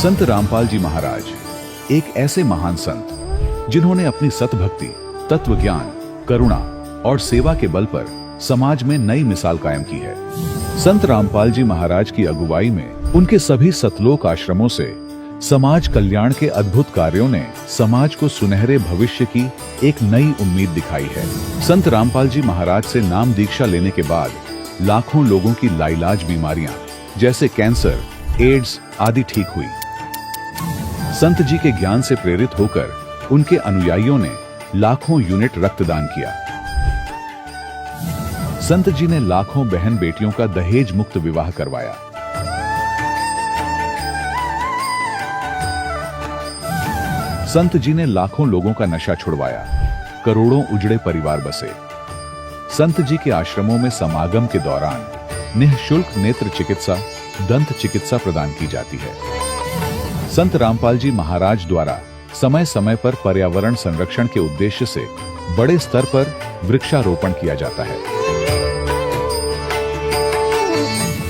संत रामपाल जी महाराज एक ऐसे महान संत जिन्होंने अपनी सतभक्ति, तत्व ज्ञान, करुणा और सेवा के बल पर समाज में नई मिसाल कायम की है। संत रामपाल जी महाराज की अगुवाई में उनके सभी सतलोक आश्रमों से समाज कल्याण के अद्भुत कार्यों ने समाज को सुनहरे भविष्य की एक नई उम्मीद दिखाई है। संत रामपाल जी महाराज से नाम दीक्षा लेने के बाद लाखों लोगों की लाइलाज बीमारियां जैसे कैंसर, एड्स आदि ठीक हुई। संत जी के ज्ञान से प्रेरित होकर उनके अनुयायियों ने लाखों यूनिट रक्तदान किया। संत जी ने लाखों बहन बेटियों का दहेज मुक्त विवाह करवाया। संत जी ने लाखों लोगों का नशा छुड़वाया, करोड़ों उजड़े परिवार बसे। संत जी के आश्रमों में समागम के दौरान निःशुल्क नेत्र चिकित्सा, दंत चिकित्सा प्रदान की जाती है। संत रामपाल जी महाराज द्वारा समय समय पर पर्यावरण संरक्षण के उद्देश्य से बड़े स्तर पर वृक्षारोपण किया जाता है।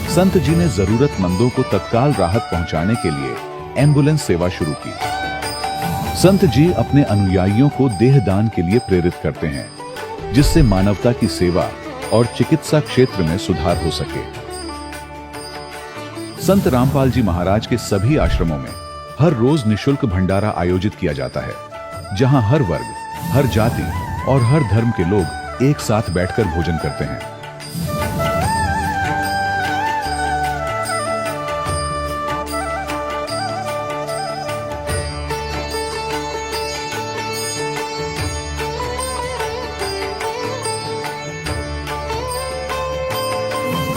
संत जी ने जरूरतमंदों को तत्काल राहत पहुंचाने के लिए एम्बुलेंस सेवा शुरू की। संत जी अपने अनुयायियों को देहदान के लिए प्रेरित करते हैं, जिससे मानवता की सेवा और चिकित्सा क्षेत्र में सुधार हो सके। संत रामपाल जी महाराज के सभी आश्रमों में हर रोज निःशुल्क भंडारा आयोजित किया जाता है, जहां हर वर्ग, हर जाति और हर धर्म के लोग एक साथ बैठकर भोजन करते हैं।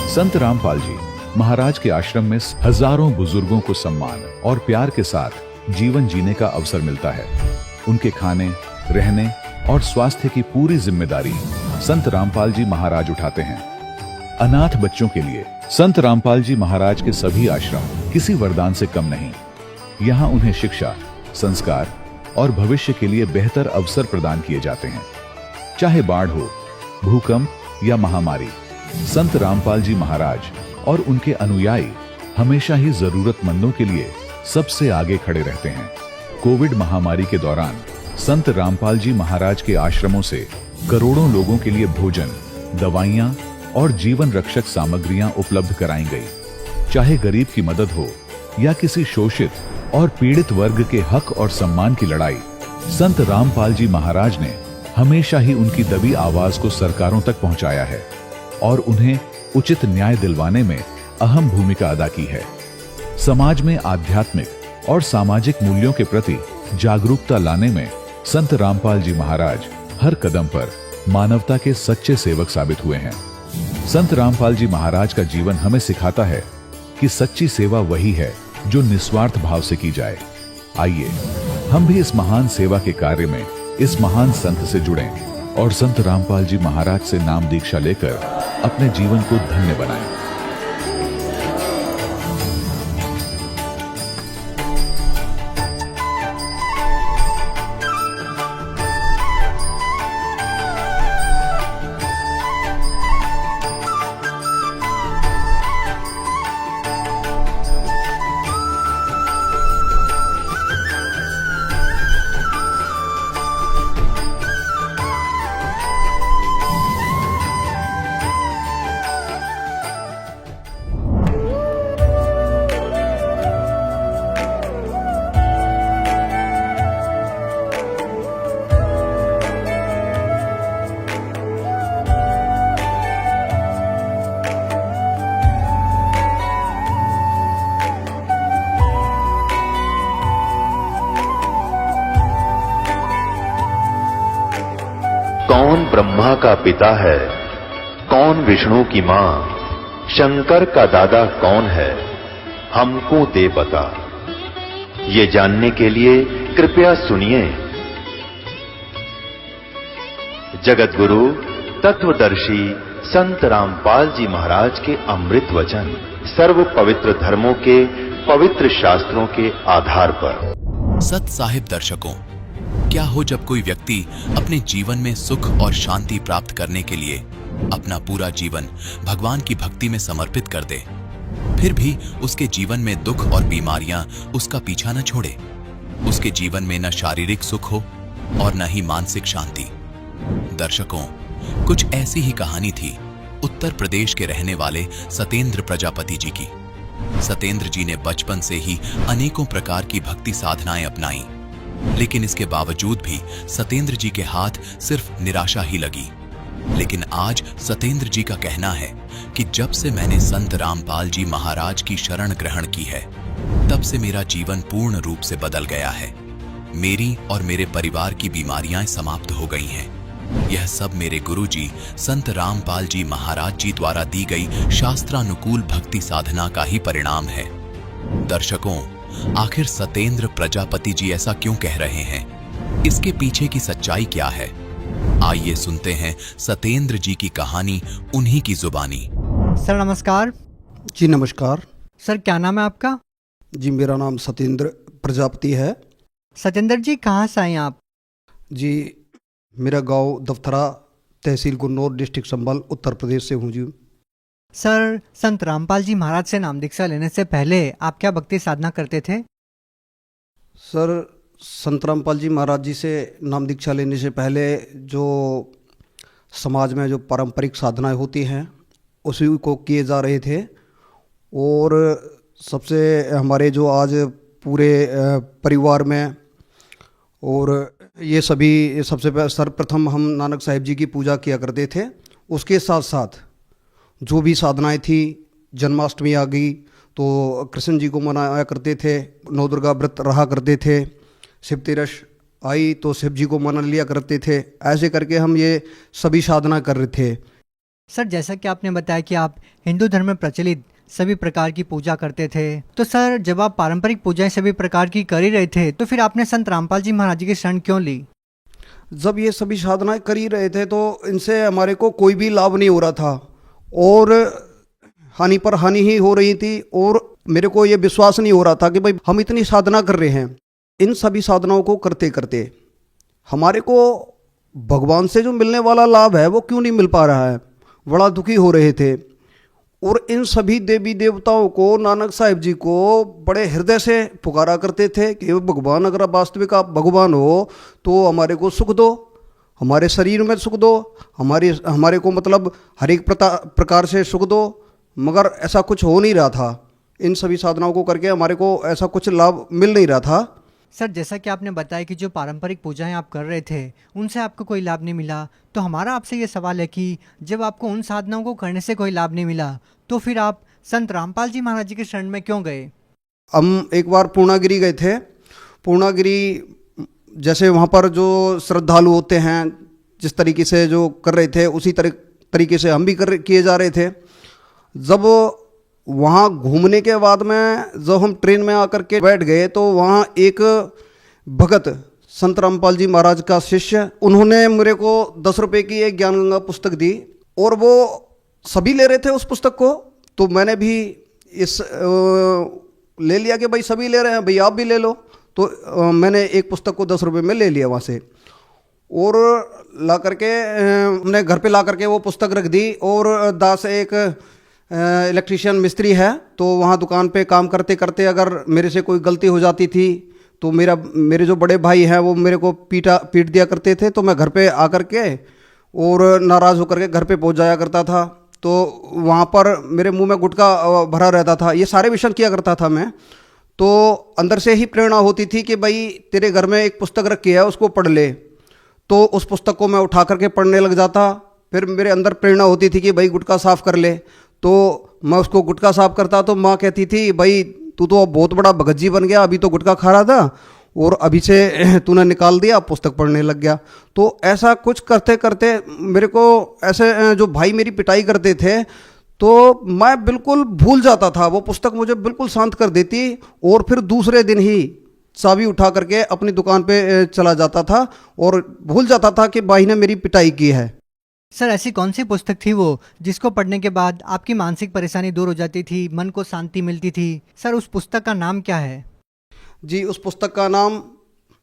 संत रामपाल जी महाराज के आश्रम में हजारों बुजुर्गों को सम्मान और प्यार के साथ जीवन जीने का अवसर मिलता है। उनके खाने, रहने और स्वास्थ्य की पूरी जिम्मेदारी संत रामपाल जी महाराज उठाते हैं। अनाथ बच्चों के लिए संत रामपाल जी महाराज के सभी आश्रम किसी वरदान से कम नहीं। यहाँ उन्हें शिक्षा, संस्कार और भविष्य के लिए बेहतर अवसर प्रदान किए जाते हैं। चाहे बाढ़ हो, भूकंप या महामारी, संत रामपाल जी महाराज और उनके अनुयायी हमेशा ही जरूरतमंदों के लिए सबसे आगे खड़े रहते हैं। कोविड महामारी के दौरान संत रामपाल जी महाराज के आश्रमों से करोड़ों लोगों के लिए भोजन, दवाइयां और जीवन रक्षक सामग्रियां उपलब्ध कराई गई। चाहे गरीब की मदद हो या किसी शोषित और पीड़ित वर्ग के हक और सम्मान की लड़ाई, संत रामपाल जी महाराज ने हमेशा ही उनकी दबी आवाज को सरकारों तक पहुंचाया है और उन्हें उचित न्याय दिलवाने में अहम भूमिका अदा की है। समाज में आध्यात्मिक और सामाजिक मूल्यों के प्रति जागरूकता लाने में संत रामपाल जी महाराज हर कदम पर मानवता के सच्चे सेवक साबित हुए हैं। संत रामपाल जी महाराज का जीवन हमें सिखाता है कि सच्ची सेवा वही है जो निस्वार्थ भाव से की जाए। आइए हम भी इस महान सेवा के कार्य में इस महान संत से जुड़ें और संत रामपाल जी महाराज से नाम दीक्षा लेकर अपने जीवन को धन्य बनाएं। कौन ब्रह्मा का पिता है, कौन विष्णु की मां, शंकर का दादा कौन है, हमको दे बता। ये जानने के लिए कृपया सुनिए। जगत गुरु तत्वदर्शी संत रामपाल जी महाराज के अमृत वचन सर्व पवित्र धर्मों के पवित्र शास्त्रों के आधार पर। सत साहिब दर्शकों, क्या हो जब कोई व्यक्ति अपने जीवन में सुख और शांति प्राप्त करने के लिए अपना पूरा जीवन भगवान की भक्ति में समर्पित कर दे, फिर भी उसके जीवन में दुख और बीमारियां उसका पीछा न छोड़े। उसके जीवन में न शारीरिक सुख हो और न ही मानसिक शांति। दर्शकों, कुछ ऐसी ही कहानी थी उत्तर प्रदेश के रहने वाले सतेंद्र प्रजापति जी की। सतेंद्र जी ने बचपन से ही अनेकों प्रकार की भक्ति साधनाएं अपनाई, लेकिन इसके बावजूद भी सतेंद्र जी के हाथ सिर्फ निराशा ही लगी। लेकिन आज सतेंद्र जी का कहना है कि जब से मैंने संत रामपाल जी महाराज की शरण ग्रहण की है, तब से मेरा जीवन पूर्ण रूप से बदल गया है। मेरी और मेरे परिवार की बीमारियां समाप्त हो गई हैं। यह सब मेरे गुरुजी संत रामपाल जी महाराज जी द्वारा दी गई शास्त्रानुकूल भक्ति साधना का ही परिणाम है। दर्शकों, आखिर सतेंद्र प्रजापति जी ऐसा क्यों कह रहे हैं? इसके पीछे की सच्चाई क्या है? आइए सुनते हैं सतेंद्र जी की कहानी उन्हीं की जुबानी। सर नमस्कार। जी नमस्कार। सर क्या नाम है आपका? जी मेरा नाम सतेंद्र प्रजापति है। सतेंद्र जी कहाँ से आए आप? जी मेरा गांव दफ्तरा, तहसील गुन्नौर, डिस्ट्रिक्ट संभल, उत्तर प्रदेश से हूँ जी। सर संत रामपाल जी महाराज से नाम दीक्षा लेने से पहले आप क्या भक्ति साधना करते थे? सर संत रामपाल जी महाराज जी से नाम दीक्षा लेने से पहले जो समाज में जो पारंपरिक साधनाएं होती हैं उसी को किए जा रहे थे। और सबसे हमारे जो आज पूरे परिवार में और ये सभी सबसे सर्वप्रथम हम नानक साहिब जी की पूजा किया करते थे। उसके साथ साथ जो भी साधनाएं थी, जन्माष्टमी आ गई तो कृष्ण जी को मनाया करते थे, नवदुर्गा व्रत रहा करते थे, शिव तेरस आई तो शिव जी को मना लिया करते थे। ऐसे करके हम ये सभी साधना कर रहे थे। सर जैसा कि आपने बताया कि आप हिंदू धर्म में प्रचलित सभी प्रकार की पूजा करते थे, तो सर जब आप पारंपरिक पूजाएं सभी प्रकार की कर ही रहे थे तो फिर आपने संत रामपाल जी महाराज जी की शरण क्यों ली? जब ये सभी साधनाएं कर ही रहे थे तो इनसे हमारे को कोई भी लाभ नहीं हो रहा था और हानि पर हानि ही हो रही थी। और मेरे को ये विश्वास नहीं हो रहा था कि भाई हम इतनी साधना कर रहे हैं, इन सभी साधनाओं को करते करते हमारे को भगवान से जो मिलने वाला लाभ है वो क्यों नहीं मिल पा रहा है। बड़ा दुखी हो रहे थे। और इन सभी देवी देवताओं को, नानक साहिब जी को बड़े हृदय से पुकारा करते थे कि भगवान अगर वास्तविक आप भगवान हो तो हमारे को सुख दो, हमारे शरीर में सुख दो, हमारे को मतलब हर एक प्रकार से सुख दो। मगर ऐसा कुछ हो नहीं रहा था। इन सभी साधनाओं को करके हमारे को ऐसा कुछ लाभ मिल नहीं रहा था। सर जैसा कि आपने बताया कि जो पारंपरिक पूजाएं आप कर रहे थे उनसे आपको कोई लाभ नहीं मिला, तो हमारा आपसे ये सवाल है कि जब आपको उन साधनाओं को करने से कोई लाभ नहीं मिला तो फिर आप संत रामपाल जी महाराज जी के शरण में क्यों गए? हम एक बार पूर्णागिरी गए थे। पूर्णागिरी जैसे वहाँ पर जो श्रद्धालु होते हैं जिस तरीके से जो कर रहे थे उसी तरीके से हम भी किए जा रहे थे। जब वहाँ घूमने के बाद में जब हम ट्रेन में आकर के बैठ गए तो वहाँ एक भगत संत रामपाल जी महाराज का शिष्य, उन्होंने मेरे को 10 रुपये की एक ज्ञान गंगा पुस्तक दी और वो सभी ले रहे थे उस पुस्तक को। तो मैंने भी ले लिया कि भाई सभी ले रहे हैं, भाई आप भी ले लो। तो मैंने एक पुस्तक को 10 रुपये में ले लिया वहाँ से और ला करके हमने घर पे ला करके वो पुस्तक रख दी। और दास एक इलेक्ट्रीशियन मिस्त्री है, तो वहाँ दुकान पे काम करते करते अगर मेरे से कोई गलती हो जाती थी तो मेरे जो बड़े भाई हैं वो मेरे को पीट दिया करते थे। तो मैं घर पे आकर के और नाराज़ होकर के घर पे पहुँच जाया करता था। तो वहाँ पर मेरे मुंह में गुटखा भरा रहता था। ये सारे विषय किया करता था मैं। तो अंदर से ही प्रेरणा होती थी कि भाई तेरे घर में एक पुस्तक रखी है उसको पढ़ ले। तो उस पुस्तक को मैं उठा करके पढ़ने लग जाता। फिर मेरे अंदर प्रेरणा होती थी कि भाई गुटखा साफ़ कर ले। तो मैं उसको गुटखा साफ़ करता तो माँ कहती थी भाई तू तो अब बहुत बड़ा भगत जी बन गया, अभी तो गुटखा खा रहा था और अभी से तूने निकाल दिया, पुस्तक पढ़ने लग गया। तो ऐसा कुछ करते करते मेरे को ऐसे जो भाई मेरी पिटाई करते थे तो मैं बिल्कुल भूल जाता था। वो पुस्तक मुझे बिल्कुल शांत कर देती और फिर दूसरे दिन ही चाबी उठा करके अपनी दुकान पे चला जाता था और भूल जाता था कि भाई ने मेरी पिटाई की है। सर ऐसी कौन सी पुस्तक थी वो जिसको पढ़ने के बाद आपकी मानसिक परेशानी दूर हो जाती थी, मन को शांति मिलती थी? सर उस पुस्तक का नाम क्या है? जी उस पुस्तक का नाम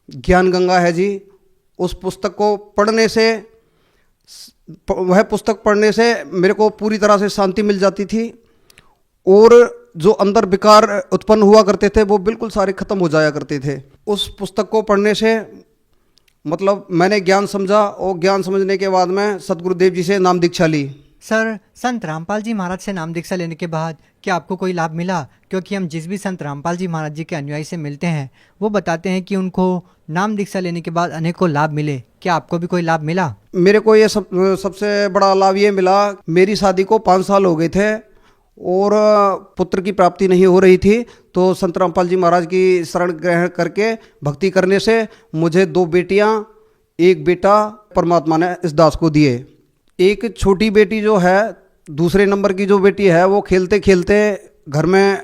ज्ञान गंगा है जी। उस पुस्तक को पढ़ने से, वह पुस्तक पढ़ने से मेरे को पूरी तरह से शांति मिल जाती थी और जो अंदर विकार उत्पन्न हुआ करते थे वो बिल्कुल सारे खत्म हो जाया करते थे। उस पुस्तक को पढ़ने से मतलब मैंने ज्ञान समझा और ज्ञान समझने के बाद में सतगुरुदेव जी से नाम दीक्षा ली। सर, संत रामपाल जी महाराज से नाम दीक्षा लेने के बाद क्या आपको कोई लाभ मिला? क्योंकि हम जिस भी संत रामपाल जी महाराज जी के अनुयायी से मिलते हैं वो बताते हैं कि उनको नाम दीक्षा लेने के बाद अनेकों लाभ मिले। क्या आपको भी कोई लाभ मिला? मेरे को ये सबसे बड़ा लाभ ये मिला, मेरी शादी को 5 साल हो गए थे और पुत्र की प्राप्ति नहीं हो रही थी, तो संत रामपाल जी महाराज की शरण ग्रहण करके भक्ति करने से मुझे 2 बेटियां 1 बेटा परमात्मा ने इस दास को दिए। एक छोटी बेटी जो है, दूसरे नंबर की जो बेटी है, वो खेलते खेलते घर में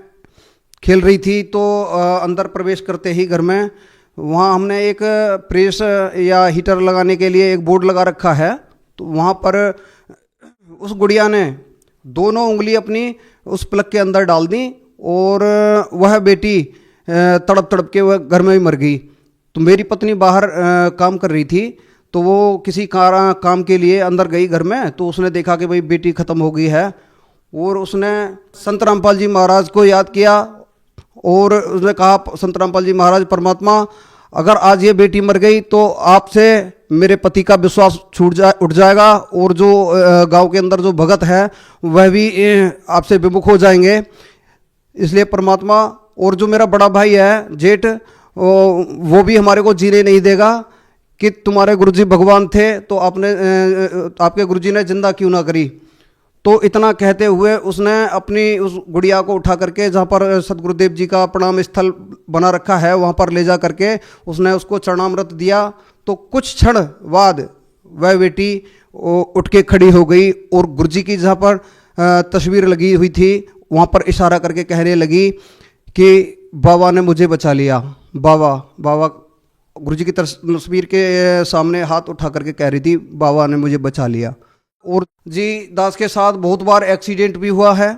खेल रही थी, तो अंदर प्रवेश करते ही घर में वहाँ हमने एक प्रेस या हीटर लगाने के लिए एक बोर्ड लगा रखा है, तो वहाँ पर उस गुड़िया ने दोनों उंगली अपनी उस प्लग के अंदर डाल दी और वह बेटी तड़प तड़प के वह घर में ही मर गई। तो मेरी पत्नी बाहर काम कर रही थी, तो वो किसी काम के लिए अंदर गई घर में, तो उसने देखा कि भाई बेटी ख़त्म हो गई है और उसने संत रामपाल जी महाराज को याद किया और उसने कहा, संत रामपाल जी महाराज, परमात्मा अगर आज ये बेटी मर गई तो आपसे मेरे पति का विश्वास उठ जाएगा और जो गांव के अंदर जो भगत है वह भी आपसे विमुख हो जाएंगे, इसलिए परमात्मा, और जो मेरा बड़ा भाई है जेठ, वो भी हमारे को जीने नहीं देगा कि तुम्हारे गुरुजी भगवान थे तो आपके गुरुजी ने जिंदा क्यों ना करी। तो इतना कहते हुए उसने अपनी उस गुड़िया को उठा करके, जहाँ पर सतगुरुदेव जी का प्रणाम स्थल बना रखा है, वहाँ पर ले जा करके उसने उसको चरणामृत दिया। तो कुछ क्षण बाद वह बेटी उठ के खड़ी हो गई और गुरुजी की जहाँ पर तस्वीर लगी हुई थी वहाँ पर इशारा करके कहने लगी कि बाबा ने मुझे बचा लिया। बाबा गुरुजी की तस्वीर के सामने हाथ उठा करके कह रही थी, बाबा ने मुझे बचा लिया। और जी दास के साथ बहुत बार एक्सीडेंट भी हुआ है,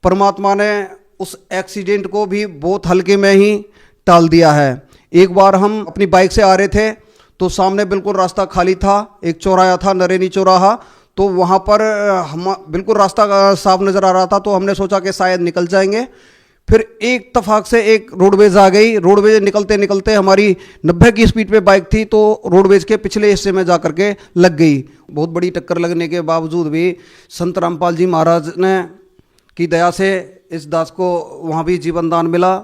परमात्मा ने उस एक्सीडेंट को भी बहुत हल्के में ही टाल दिया है। एक बार हम अपनी बाइक से आ रहे थे तो सामने बिल्कुल रास्ता खाली था, एक चौराहा था, नरेनी चौराहा, तो वहाँ पर हम बिल्कुल रास्ता साफ नज़र आ रहा था, तो हमने सोचा कि शायद निकल जाएंगे। फिर एक तफाक से एक रोडवेज आ गई। रोडवेज निकलते निकलते हमारी 90 की स्पीड पे बाइक थी, तो रोडवेज के पिछले हिस्से में जा करके लग गई। बहुत बड़ी टक्कर लगने के बावजूद भी संत रामपाल जी महाराज ने की दया से इस दास को वहाँ भी जीवन दान मिला।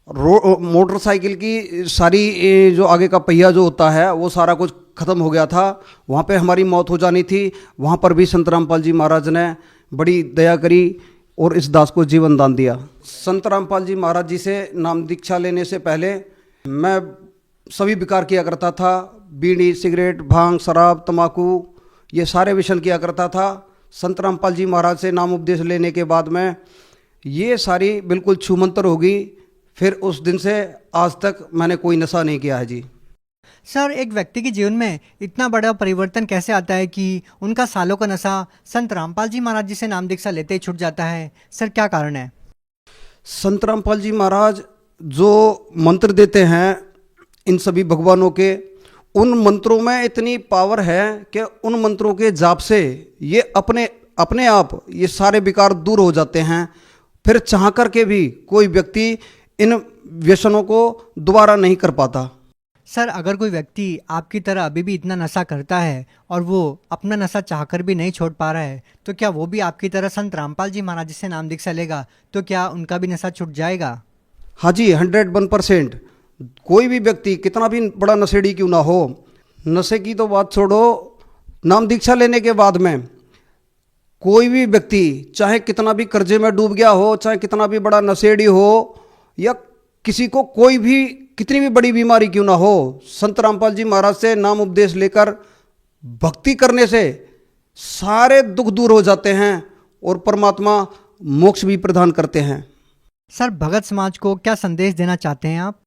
मोटरसाइकिल की सारी जो आगे का पहिया जो होता है वो सारा कुछ ख़त्म हो गया था, वहाँ पे हमारी मौत हो जानी थी। वहाँ पर भी संत रामपाल जी महाराज ने बड़ी दया करी और इस दास को जीवन दान दिया। संत रामपाल जी महाराज जी से नाम दीक्षा लेने से पहले मैं सभी विकार किया करता था, बीड़ी, सिगरेट, भांग, शराब, तम्बाकू, ये सारे व्यसन किया करता था। संत रामपाल जी महाराज से नाम उपदेश लेने के बाद में ये सारी बिल्कुल छूमंतर हो गई। फिर उस दिन से आज तक मैंने कोई नशा नहीं किया है जी। सर, एक व्यक्ति के जीवन में इतना बड़ा परिवर्तन कैसे आता है कि उनका सालों का नशा संत रामपाल जी महाराज जी से नाम दीक्षा लेते ही छूट जाता है? सर, क्या कारण है? संत रामपाल जी महाराज जो मंत्र देते हैं इन सभी भगवानों के, उन मंत्रों में इतनी पावर है कि उन मंत्रों के जाप से ये अपने आप ये सारे विकार दूर हो जाते हैं। फिर चाह कर के भी कोई व्यक्ति इन व्यसनों को दोबारा नहीं कर पाता। सर, अगर कोई व्यक्ति आपकी तरह अभी भी इतना नशा करता है और वो अपना नशा चाहकर भी नहीं छोड़ पा रहा है, तो क्या वो भी आपकी तरह संत रामपाल जी महाराज जी से नाम दीक्षा लेगा तो क्या उनका भी नशा छूट जाएगा? हाँ जी, 101%। कोई भी व्यक्ति कितना भी बड़ा नशेड़ी क्यों ना हो, नशे की तो बात छोड़ो, नाम दीक्षा लेने के बाद में कोई भी व्यक्ति चाहे कितना भी कर्जे में डूब गया हो, चाहे कितना भी बड़ा नशेड़ी हो, या किसी को कोई भी कितनी भी बड़ी बीमारी क्यों ना हो, संत रामपाल जी महाराज से नाम उपदेश लेकर भक्ति करने से सारे दुख दूर हो जाते हैं और परमात्मा मोक्ष भी प्रदान करते हैं। सर, भगत समाज को क्या संदेश देना चाहते हैं आप?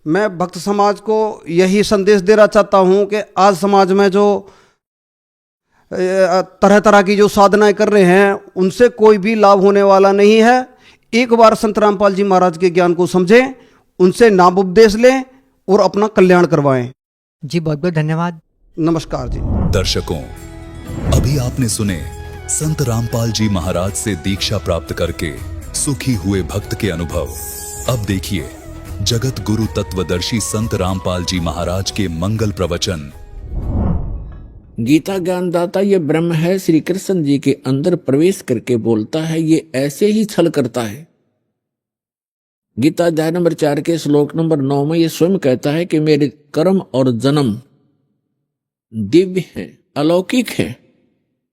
मैं भक्त समाज को यही संदेश देना चाहता हूँ कि आज समाज में जो तरह तरह की जो साधनाएं कर रहे हैं उनसे कोई भी लाभ होने वाला नहीं है। एक बार संत रामपाल जी महाराज के ज्ञान को समझें, उनसे नाम उपदेश लें और अपना कल्याण करवाएं। जी, बहुत बहुत धन्यवाद। नमस्कार जी। दर्शकों, अभी आपने सुने संत रामपाल जी महाराज से दीक्षा प्राप्त करके सुखी हुए भक्त के अनुभव। अब देखिए जगत गुरु तत्वदर्शी संत रामपाल जी महाराज के मंगल प्रवचन। गीता ज्ञानदाता ये ब्रह्म है, श्री कृष्ण जी के अंदर प्रवेश करके बोलता है, ये ऐसे ही छल करता है। गीता अध्याय नंबर 4 के श्लोक नंबर 9 में ये स्वयं कहता है कि मेरे कर्म और जन्म दिव्य हैं, अलौकिक हैं।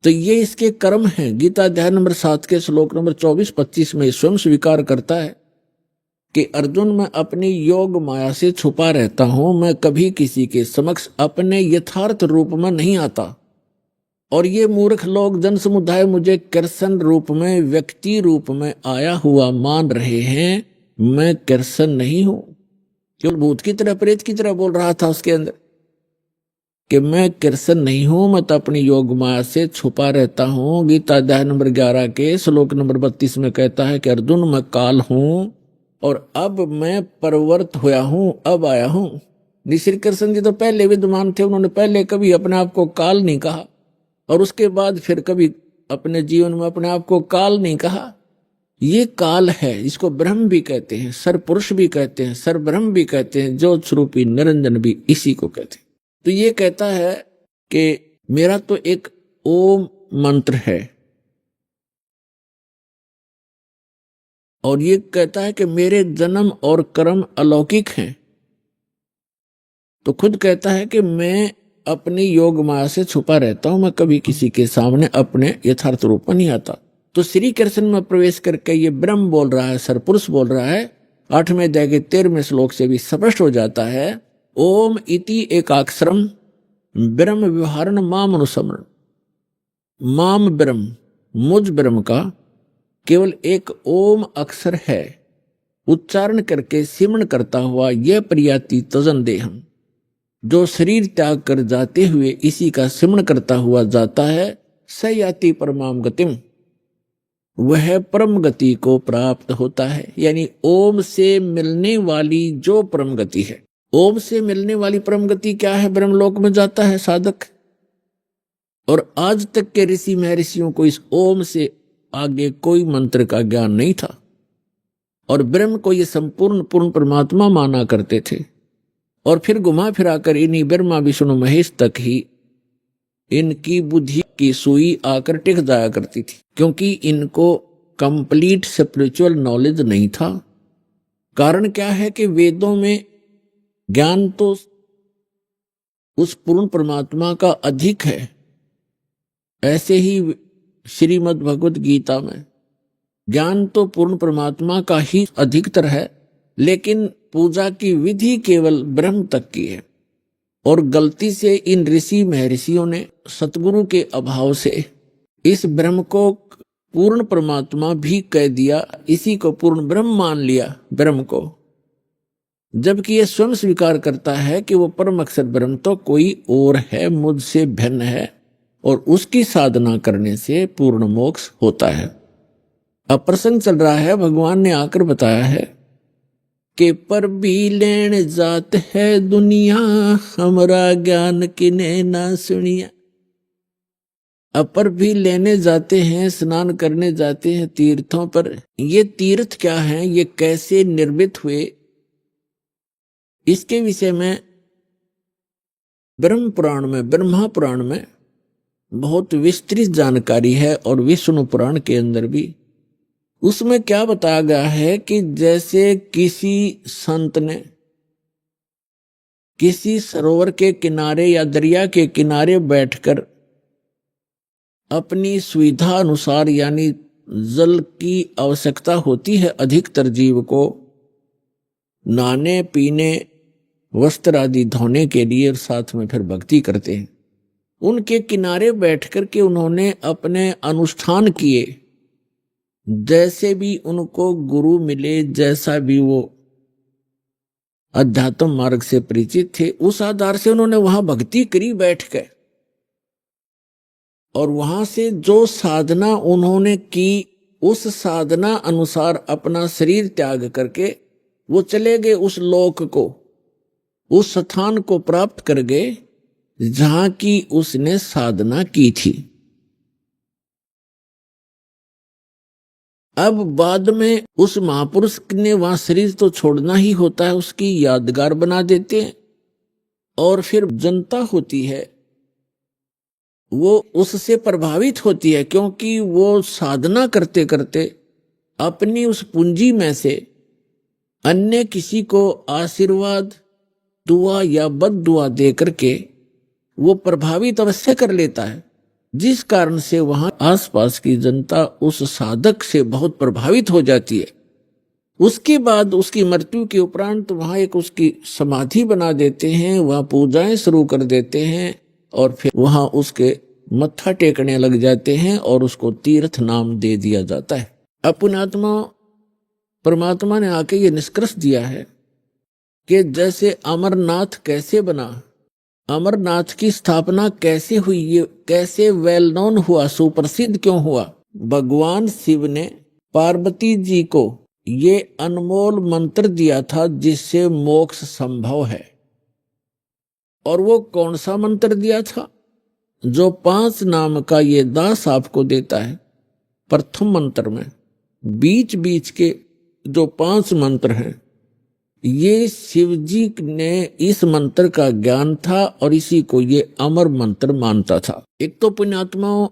तो ये इसके कर्म हैं। गीता अध्याय नंबर 7 के श्लोक नंबर 24-25 में स्वयं स्वीकार करता है कि अर्जुन, मैं अपनी योग माया से छुपा रहता हूं, मैं कभी किसी के समक्ष अपने यथार्थ रूप में नहीं आता। और ये मूर्ख लोग जन समुदाय मुझे कृष्ण रूप में, व्यक्ति रूप में आया हुआ मान रहे हैं। मैं कृष्ण नहीं हूं। केवल भूत की तरह, प्रेत की तरह बोल रहा था उसके अंदर कि मैं कृष्ण नहीं हूं, मैं तो अपनी योग माया से छुपा रहता हूं। गीता अध्याय नंबर 11 के श्लोक नंबर 32 में कहता है कि अर्जुन, मैं काल हूं और अब मैं परवर्त हुआ हूं, अब आया हूं। श्री कृष्ण जी तो पहले विद्यमान थे, उन्होंने पहले कभी अपने आप को काल नहीं कहा और उसके बाद फिर कभी अपने जीवन में अपने आप को काल नहीं कहा। ये काल है, इसको ब्रह्म भी कहते हैं, सर पुरुष भी कहते हैं, सर ब्रह्म भी कहते हैं, ज्योत स्वरूपी निरंजन भी इसी को कहते हैं। तो ये कहता है कि मेरा तो एक ओम मंत्र है और ये कहता है कि मेरे जन्म और कर्म अलौकिक हैं। तो खुद कहता है कि मैं अपनी योग माया से छुपा रहता हूं, मैं कभी किसी के सामने अपने यथार्थ रूप में नहीं आता। तो श्री कृष्ण में प्रवेश करके ये ब्रह्म बोल रहा है, सरपुरुष बोल रहा है। 8वें अध्याय के 13वें श्लोक से भी स्पष्ट हो जाता है, ओम इति एकाक्षरम ब्रह्म व्यवहारण माम अनुसमरण। माम ब्रह्म, मुझ ब्रह्म का केवल एक ओम अक्षर है, उच्चारण करके सिमरण करता हुआ यह प्रियाति तजन देहम, जो शरीर त्याग कर जाते हुए इसी का सिमरण करता हुआ जाता है, स याति परमाम गतिम, वह परम गति को प्राप्त होता है। यानी ओम से मिलने वाली जो परम गति है, ओम से मिलने वाली परम गति क्या है? ब्रह्मलोक में जाता है साधक। और आज तक के ऋषि महर्षियों को इस ओम से आगे कोई मंत्र का ज्ञान नहीं था और ब्रह्म को ये संपूर्ण पूर्ण परमात्मा माना करते थे। और फिर घुमा फिराकर इन्हीं ब्रह्मा विष्णु महेश तक ही इनकी बुद्धि की सुई आकर टिक जाया करती थी, क्योंकि इनको कंप्लीट स्पिरिचुअल नॉलेज नहीं था। कारण क्या है कि वेदों में ज्ञान तो उस पूर्ण परमात्मा का अधिक है, ऐसे ही श्रीमद् भगवद गीता में ज्ञान तो पूर्ण परमात्मा का ही अधिकतर है, लेकिन पूजा की विधि केवल ब्रह्म तक की है। और गलती से इन ऋषि महर्षियों ने सतगुरु के अभाव से इस ब्रह्म को पूर्ण परमात्मा भी कह दिया, इसी को पूर्ण ब्रह्म मान लिया ब्रह्म को, जबकि यह स्वयं स्वीकार करता है कि वो परम अक्षर ब्रह्म तो कोई और है, मुझसे भिन्न है और उसकी साधना करने से पूर्ण मोक्ष होता है। अब प्रसंग चल रहा है, भगवान ने आकर बताया है कि पर भी लेन जात है दुनिया, हमरा ज्ञान किने ना सुनिया। अब पर भी लेने जाते हैं, स्नान करने जाते हैं तीर्थों पर। ये तीर्थ क्या हैं, ये कैसे निर्मित हुए, इसके विषय में ब्रह्म पुराण में, ब्रह्मा पुराण में बहुत विस्तृत जानकारी है और विष्णु पुराण के अंदर भी। उसमें क्या बताया गया है कि जैसे किसी संत ने किसी सरोवर के किनारे या दरिया के किनारे बैठकर अपनी सुविधा अनुसार, यानी जल की आवश्यकता होती है अधिकतर जीव को नहाने पीने वस्त्र आदि धोने के लिए, और साथ में फिर भक्ति करते हैं। उनके किनारे बैठकर के उन्होंने अपने अनुष्ठान किए, जैसे भी उनको गुरु मिले, जैसा भी वो अध्यात्म मार्ग से परिचित थे, उस आधार से उन्होंने वहां भक्ति करी बैठ के। और वहां से जो साधना उन्होंने की, उस साधना अनुसार अपना शरीर त्याग करके वो चले गए उस लोक को, उस स्थान को प्राप्त कर गए जहां की उसने साधना की थी। अब बाद में उस महापुरुष ने वहां शरीर तो छोड़ना ही होता है, उसकी यादगार बना देते हैं। और फिर जनता होती है वो उससे प्रभावित होती है, क्योंकि वो साधना करते करते अपनी उस पूंजी में से अन्य किसी को आशीर्वाद, दुआ या बद दुआ दे करके वो प्रभावित अवश्य कर लेता है, जिस कारण से वहां आसपास की जनता उस साधक से बहुत प्रभावित हो जाती है। उसके बाद उसकी मृत्यु के उपरांत वहां एक उसकी समाधि बना देते हैं, वहां पूजाएं शुरू कर देते हैं और फिर वहां उसके मत्था टेकने लग जाते हैं और उसको तीर्थ नाम दे दिया जाता है। अब पुण्यात्मा परमात्मा ने आके ये निष्कर्ष दिया है कि जैसे अमरनाथ कैसे बना, अमरनाथ की स्थापना कैसे हुई, ये कैसे वेल नोन हुआ, सुप्रसिद्ध क्यों हुआ। भगवान शिव ने पार्वती जी को ये अनमोल मंत्र दिया था जिससे मोक्ष संभव है। और वो कौन सा मंत्र दिया था? जो 5 नाम का ये दास आपको देता है प्रथम मंत्र में। बीच बीच के जो 5 मंत्र हैं, ये शिव जी ने इस मंत्र का ज्ञान था और इसी को ये अमर मंत्र मानता था। एक तो पुण्यात्माओं,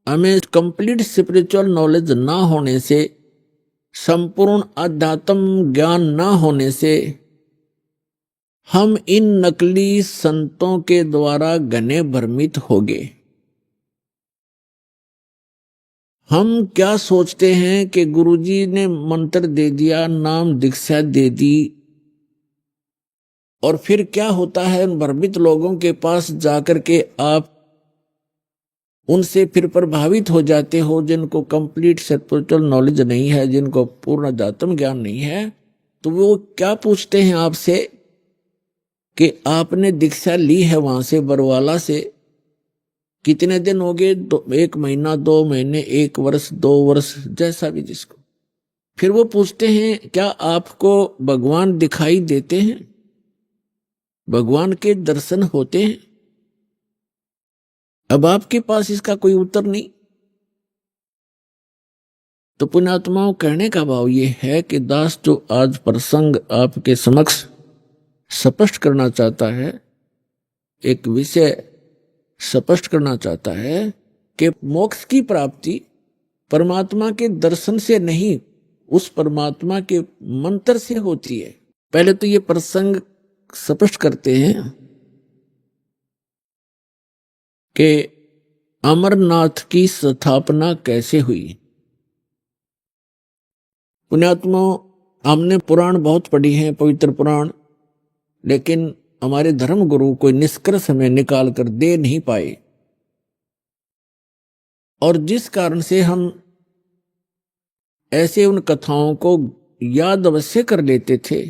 हमें कंप्लीट स्पिरिचुअल नॉलेज ना होने से, संपूर्ण अध्यात्म ज्ञान ना होने से हम इन नकली संतों के द्वारा घने भ्रमित हो गए। हम क्या सोचते हैं कि गुरुजी ने मंत्र दे दिया, नाम दीक्षा दे दी, और फिर क्या होता है, उन भ्रमित लोगों के पास जाकर के आप उनसे फिर प्रभावित हो जाते हो, जिनको कंप्लीट स्पिरिचुअल नॉलेज नहीं है, जिनको पूर्ण अध्यात्म ज्ञान नहीं है। तो वो क्या पूछते हैं आपसे कि आपने दीक्षा ली है वहां से बरवाला से, कितने दिन हो गए? 1 महीना, 2 महीने, 1 वर्ष, 2 वर्ष, जैसा भी जिसको। फिर वो पूछते हैं क्या आपको भगवान दिखाई देते हैं, भगवान के दर्शन होते हैं? अब आपके पास इसका कोई उत्तर नहीं। तो पुण्यात्माओं, कहने का भाव ये है कि दास जो आज प्रसंग आपके समक्ष स्पष्ट करना चाहता है, एक विषय स्पष्ट करना चाहता है कि मोक्ष की प्राप्ति परमात्मा के दर्शन से नहीं, उस परमात्मा के मंत्र से होती है। पहले तो ये प्रसंग स्पष्ट करते हैं कि अमरनाथ की स्थापना कैसे हुई। पुण्यात्माओं, हमने पुराण बहुत पढ़ी हैं, पवित्र पुराण, लेकिन हमारे धर्म गुरु कोई निष्कर्ष हमें निकाल कर दे नहीं पाए, और जिस कारण से हम ऐसे उन कथाओं को याद अवश्य कर लेते थे,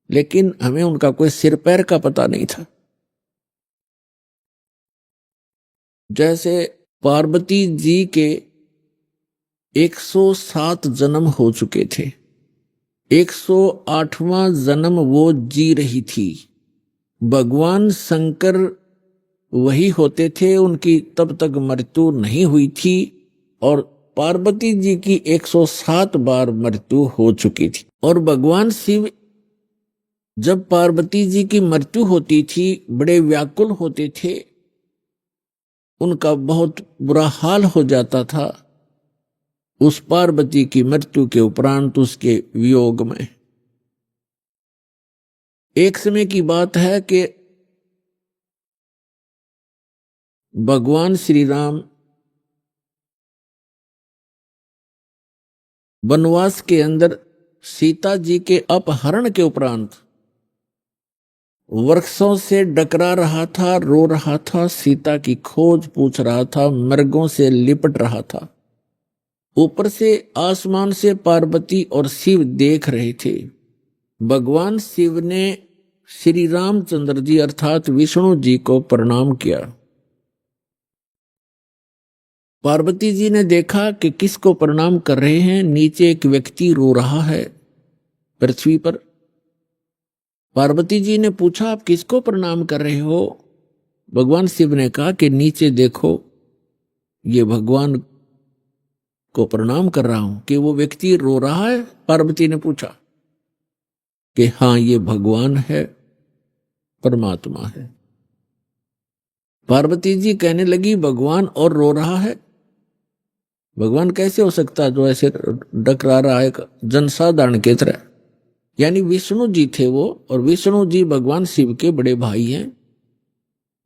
लेकिन हमें उनका कोई सिर पैर का पता नहीं था। जैसे पार्वती जी के 107 जन्म हो चुके थे, 108वां जन्म वो जी रही थी। भगवान शंकर वही होते थे, उनकी तब तक मृत्यु नहीं हुई थी, और पार्वती जी की 107 बार मृत्यु हो चुकी थी। और भगवान शिव जब पार्वती जी की मृत्यु होती थी बड़े व्याकुल होते थे, उनका बहुत बुरा हाल हो जाता था उस पार्वती की मृत्यु के उपरांत, उसके वियोग में। एक समय की बात है कि भगवान श्री राम वनवास के अंदर सीता जी के अपहरण के उपरांत वृक्षों से डकरा रहा था, रो रहा था, सीता की खोज पूछ रहा था, मृगों से लिपट रहा था। ऊपर से आसमान से पार्वती और शिव देख रहे थे। भगवान शिव ने श्री रामचंद्र जी अर्थात विष्णु जी को प्रणाम किया। पार्वती जी ने देखा कि किसको प्रणाम कर रहे हैं, नीचे एक व्यक्ति रो रहा है पृथ्वी पर। पार्वती जी ने पूछा आप किसको प्रणाम कर रहे हो? भगवान शिव ने कहा कि नीचे देखो, ये भगवान को प्रणाम कर रहा हूं कि वो व्यक्ति रो रहा है। पार्वती ने पूछा कि हाँ, ये भगवान है, परमात्मा है। पार्वती जी कहने लगी, भगवान और रो रहा है? भगवान कैसे हो सकता है जो ऐसे डकरा रहा है जनसाधारण की तरह? यानी विष्णु जी थे वो, और विष्णु जी भगवान शिव के बड़े भाई हैं।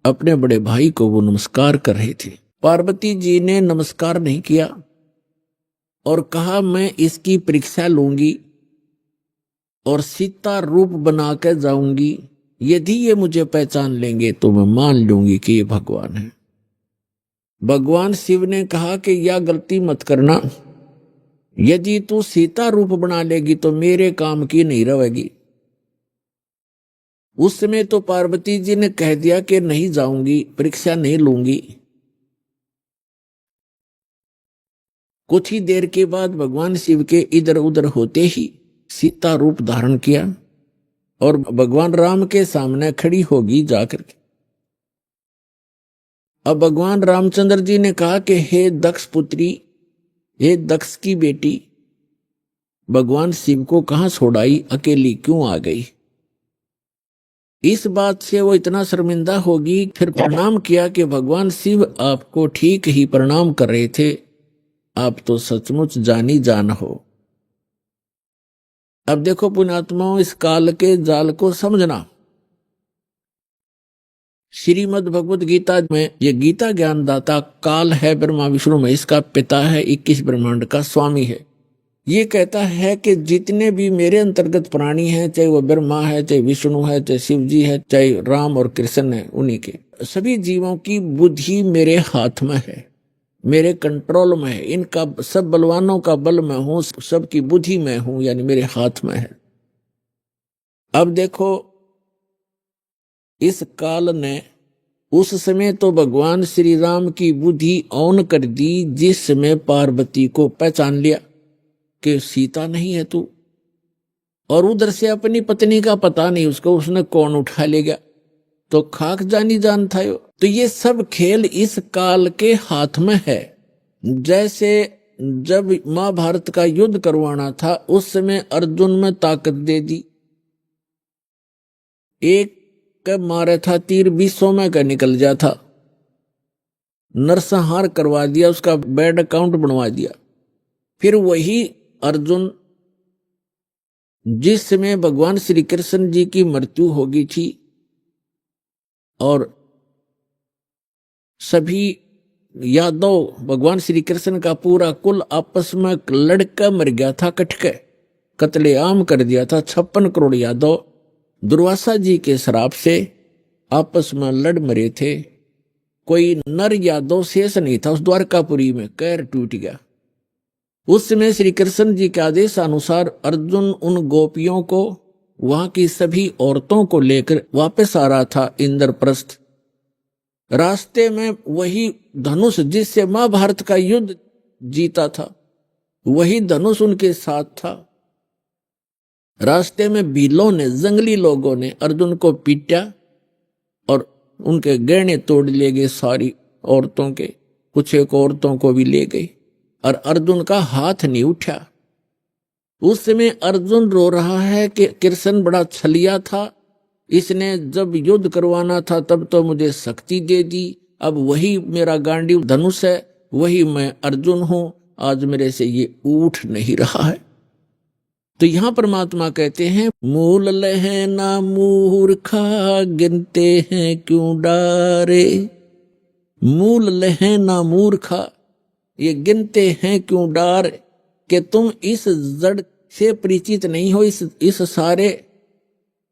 अपने बड़े भाई को वो नमस्कार कर रहे थे। पार्वती जी ने नमस्कार नहीं किया और कहा, मैं इसकी परीक्षा लूंगी और सीता रूप बना कर जाऊंगी। यदि ये मुझे पहचान लेंगे तो मैं मान लूंगी कि ये भगवान है। भगवान शिव ने कहा कि यह गलती मत करना, यदि तू सीता रूप बना लेगी तो मेरे काम की नहीं रहेगी। उस समय तो पार्वती जी ने कह दिया कि नहीं जाऊंगी, परीक्षा नहीं लूंगी। कुछ ही देर के बाद भगवान शिव के इधर उधर होते ही सीता रूप धारण किया और भगवान राम के सामने खड़ी होगी जाकर के। अब भगवान रामचंद्र जी ने कहा कि हे दक्ष पुत्री, हे दक्ष की बेटी, भगवान शिव को कहां छोड़ाई, अकेली क्यों आ गई? इस बात से वो इतना शर्मिंदा होगी। फिर प्रणाम किया कि भगवान शिव आपको ठीक ही प्रणाम कर रहे थे, आप तो सचमुच जानी जान हो। अब देखो पुण्यात्माओं, इस काल के जाल को समझना। श्रीमद् भगवत गीता में ये गीता ज्ञानदाता काल है, ब्रह्मा विष्णु महेश का पिता है, 21 ब्रह्मांड का स्वामी है। ये कहता है कि जितने भी मेरे अंतर्गत प्राणी हैं, चाहे वो ब्रह्मा है, चाहे विष्णु है, चाहे शिव जी है, चाहे राम और कृष्ण है, उन्हीं के सभी जीवों की बुद्धि मेरे हाथ में है, मेरे कंट्रोल में है। इनका सब बलवानों का बल मैं हूं, सबकी बुद्धि मैं हूं, यानी मेरे हाथ में है। अब देखो, इस काल ने उस समय तो भगवान श्री राम की बुद्धि ऑन कर दी, जिस समय पार्वती को पहचान लिया कि सीता नहीं है तू, और उधर से अपनी पत्नी का पता नहीं उसको, उसने कौन उठा ले गया, तो खाक जानी जान था यो। तो ये सब खेल इस काल के हाथ में है। जैसे जब महाभारत का युद्ध करवाना था, उस समय अर्जुन में ताकत दे दी, एक का मारा था तीर 20 में का निकल जा था, नरसंहार करवा दिया, उसका बैड अकाउंट बनवा दिया। फिर वही अर्जुन जिस समय भगवान श्री कृष्ण जी की मृत्यु हो गई थी और सभी यादव, भगवान श्री कृष्ण का पूरा कुल आपस में लड़का मर गया था, कटके कत्लेआम कर दिया था। 56 करोड़ यादव दुर्वासा जी के श्राप से आपस में लड़ मरे थे। कोई नर यादव शेष नहीं था उस द्वारकापुरी में, कैर टूट गया। उस समय श्री कृष्ण जी के आदेश अनुसार अर्जुन उन गोपियों को, वहां की सभी औरतों को लेकर वापस आ रहा था इंद्रप्रस्थ। रास्ते में वही धनुष जिससे महाभारत का युद्ध जीता था, वही धनुष उनके साथ था। रास्ते में भीलों ने, जंगली लोगों ने अर्जुन को पीटा और उनके गहने तोड़ ले गए, सारी औरतों के, कुछ एक औरतों को भी ले गई, और अर्जुन का हाथ नहीं उठा। उस समय अर्जुन रो रहा है कि कृष्ण बड़ा छलिया था, इसने जब युद्ध करवाना था तब तो मुझे शक्ति दे दी, अब वही मेरा गांडीव धनुष है, वही मैं अर्जुन हूं, आज मेरे से ये उठ नहीं रहा है। तो यहां परमात्मा कहते हैं, मूल लहे ना मूर्खा, गिनते हैं क्यों डारे। मूल लहे ना मूर्खा, ये गिनते हैं क्यों डार, कि तुम इस जड़ से परिचित नहीं हो। इस सारे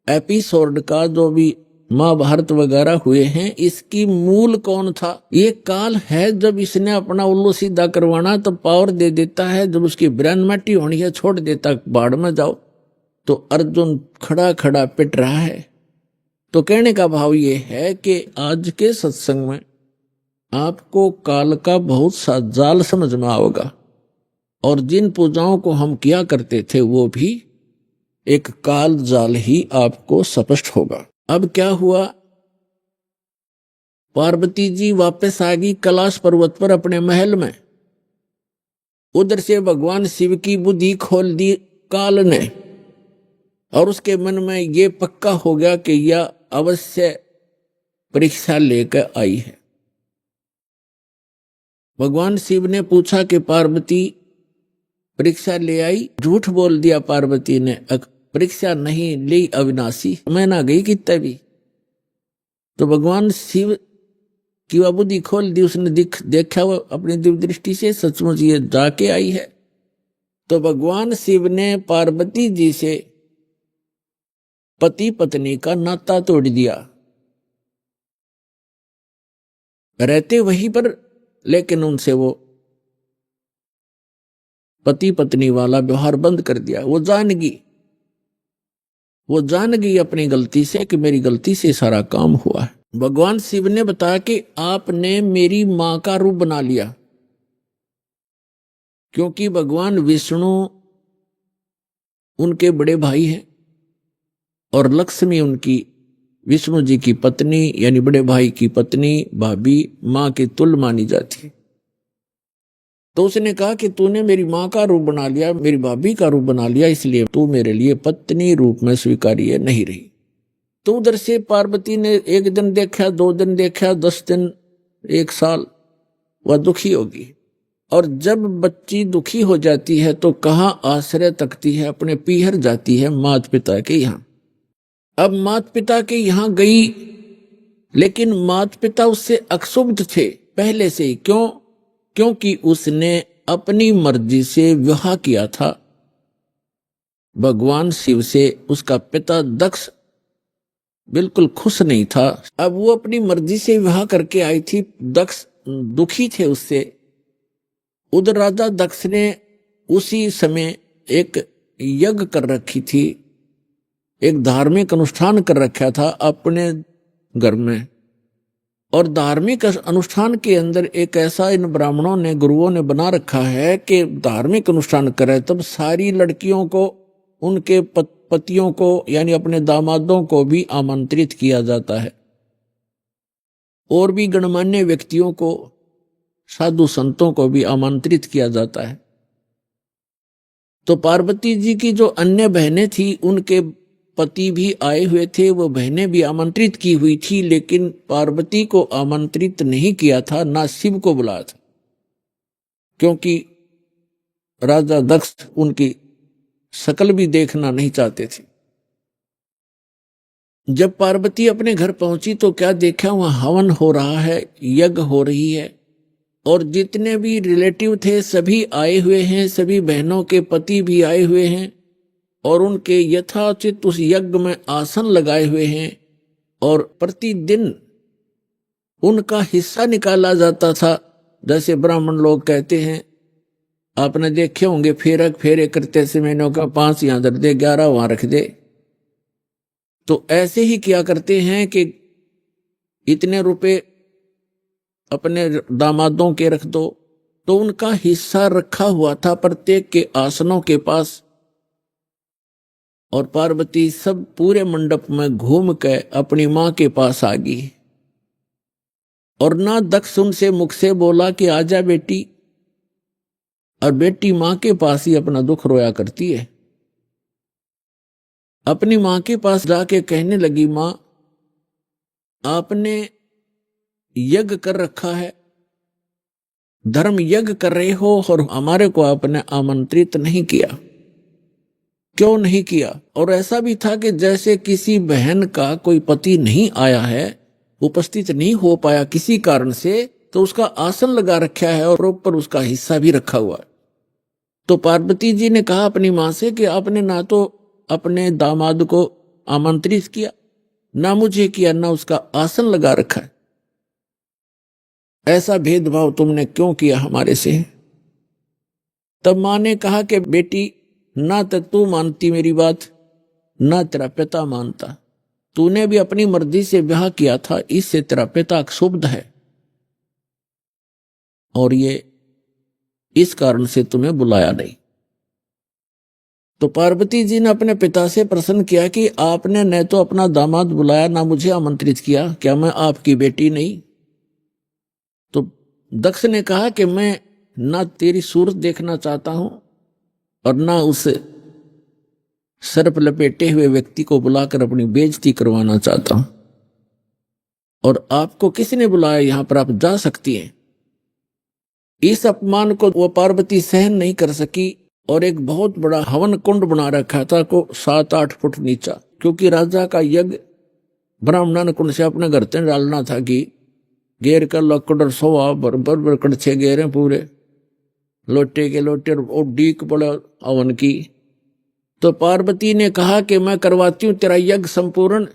एपिसोड का जो भी महाभारत वगैरह हुए हैं, इसकी मूल कौन था? ये काल है। जब इसने अपना उल्लू सीधा करवाना तो पावर दे देता है, जब उसकी ब्रेन मट्टी होनी है छोड़ देता, बाढ़ में जाओ। तो अर्जुन खड़ा खड़ा पिट रहा है। तो कहने का भाव ये है कि आज के सत्संग में आपको काल का बहुत सा जाल समझ में आओगा, और जिन पूजाओं को हम किया करते थे वो भी एक काल जाल ही आपको स्पष्ट होगा। अब क्या हुआ, पार्वती जी वापस आ गई कैलाश पर्वत पर अपने महल में। उधर से भगवान शिव की बुद्धि खोल दी काल ने, और उसके मन में ये पक्का हो गया कि यह अवश्य परीक्षा लेकर आई है। भगवान शिव ने पूछा कि पार्वती परीक्षा ले आई? झूठ बोल दिया पार्वती ने, परीक्षा नहीं ली अविनाशी, मैं ना गई कितने भी। तो भगवान शिव की वह बुद्धि खोल दी, उसने देखा वो अपनी दिव्य दृष्टि से सचमुच ये जाके आई है। तो भगवान शिव ने पार्वती जी से पति पत्नी का नाता तोड़ दिया, रहते वहीं पर, लेकिन उनसे वो पति पत्नी वाला व्यवहार बंद कर दिया। वो जान गई अपनी गलती से कि मेरी गलती से सारा काम हुआ है। भगवान शिव ने बताया कि आपने मेरी मां का रूप बना लिया, क्योंकि भगवान विष्णु उनके बड़े भाई हैं और लक्ष्मी उनकी विष्णु जी की पत्नी यानी बड़े भाई की पत्नी, भाभी, मां के तुल्य मानी जाती है। तो उसने कहा कि तूने मेरी मां का रूप बना लिया, मेरी भाभी का रूप बना लिया, इसलिए तू मेरे लिए पत्नी रूप में स्वीकार्य नहीं रही। तो उधर से पार्वती ने एक दिन देखा, 2 दिन देखा, 10 दिन, 1 साल, वह दुखी होगी। और जब बच्ची दुखी हो जाती है तो कहाँ आश्रय तकती है? अपने पीहर जाती है, माता पिता के यहाँ। अब माता पिता के यहाँ गई, लेकिन माता पिता उससे अक्षुब्ध थे पहले से ही। क्यों? क्योंकि उसने अपनी मर्जी से विवाह किया था भगवान शिव से। उसका पिता दक्ष बिल्कुल खुश नहीं था। अब वो अपनी मर्जी से विवाह करके आई थी, दक्ष दुखी थे उससे। उधर राजा दक्ष ने उसी समय एक यज्ञ कर रखी थी, एक धार्मिक अनुष्ठान कर रखा था अपने घर में। और धार्मिक अनुष्ठान के अंदर एक ऐसा इन ब्राह्मणों ने, गुरुओं ने बना रखा है कि धार्मिक अनुष्ठान करे तब सारी लड़कियों को, उनके पतियों को यानी अपने दामादों को भी आमंत्रित किया जाता है, और भी गणमान्य व्यक्तियों को, साधु संतों को भी आमंत्रित किया जाता है। तो पार्वती जी की जो अन्य बहनें थी, उनके पति भी आए हुए थे, वो बहनें भी आमंत्रित की हुई थी, लेकिन पार्वती को आमंत्रित नहीं किया था, ना शिव को बुलाया था, क्योंकि राजा दक्ष उनकी शकल भी देखना नहीं चाहते थे। जब पार्वती अपने घर पहुंची तो क्या देखा? वहां हवन हो रहा है, यज्ञ हो रही है, और जितने भी रिलेटिव थे सभी आए हुए हैं, सभी बहनों के पति भी आए हुए हैं, और उनके यथाचित उस यज्ञ में आसन लगाए हुए हैं, और प्रतिदिन उनका हिस्सा निकाला जाता था। जैसे ब्राह्मण लोग कहते हैं, आपने देखे होंगे फेरे करते समय का 5 यहाँ धर दे, 11 वहां रख दे। तो ऐसे ही किया करते हैं कि इतने रुपए अपने दामादों के रख दो, तो उनका हिस्सा रखा हुआ था प्रत्येक के आसनों के पास। और पार्वती सब पूरे मंडप में घूम के अपनी मां के पास आ गई, और ना दक्ष उनसे मुख से बोला कि आजा बेटी, और बेटी मां के पास ही अपना दुख रोया करती है। अपनी मां के पास जाके कहने लगी, मां आपने यज्ञ कर रखा है, धर्म यज्ञ कर रहे हो, और हमारे को आपने आमंत्रित नहीं किया, क्यों नहीं किया? और ऐसा भी था कि जैसे किसी बहन का कोई पति नहीं आया है, उपस्थित नहीं हो पाया किसी कारण से, तो उसका आसन लगा रखा है और ऊपर उसका हिस्सा भी रखा हुआ है। तो पार्वती जी ने कहा अपनी मां से कि आपने ना तो अपने दामाद को आमंत्रित किया, ना मुझे किया, ना उसका आसन लगा रखा है। ऐसा भेदभाव तुमने क्यों किया हमारे से? तब मां ने कहा कि बेटी, ना तो तू मानती मेरी बात, ना तेरा पिता मानता। तूने भी अपनी मर्जी से ब्याह किया था, इससे तेरा पिता क्षुब्ध है, और ये इस कारण से तुम्हें बुलाया नहीं। तो पार्वती जी ने अपने पिता से प्रश्न किया कि आपने न तो अपना दामाद बुलाया, ना मुझे आमंत्रित किया, क्या मैं आपकी बेटी नहीं? तो दक्ष ने कहा कि मैं ना तेरी सूरत देखना चाहता हूं और ना उस सर्प लपेटे हुए व्यक्ति को बुलाकर अपनी बेइज्जती करवाना चाहता हूं। और आपको किसने बुलाया, यहां पर आप जा सकती हैं। इस अपमान को वो पार्वती सहन नहीं कर सकी और एक बहुत बड़ा हवन कुंड बना रखा था को 7-8 फुट नीचा, क्योंकि राजा का यज्ञ ब्राह्मण कुंड से अपने घर से डालना था कि घेर कर लकड़ और सोआ बरबर कड़छे घेरे पूरे लोटे के लोटे और डीक बड़ा हवन की। तो पार्वती ने कहा कि मैं करवाती हूं तेरा यज्ञ संपूर्ण।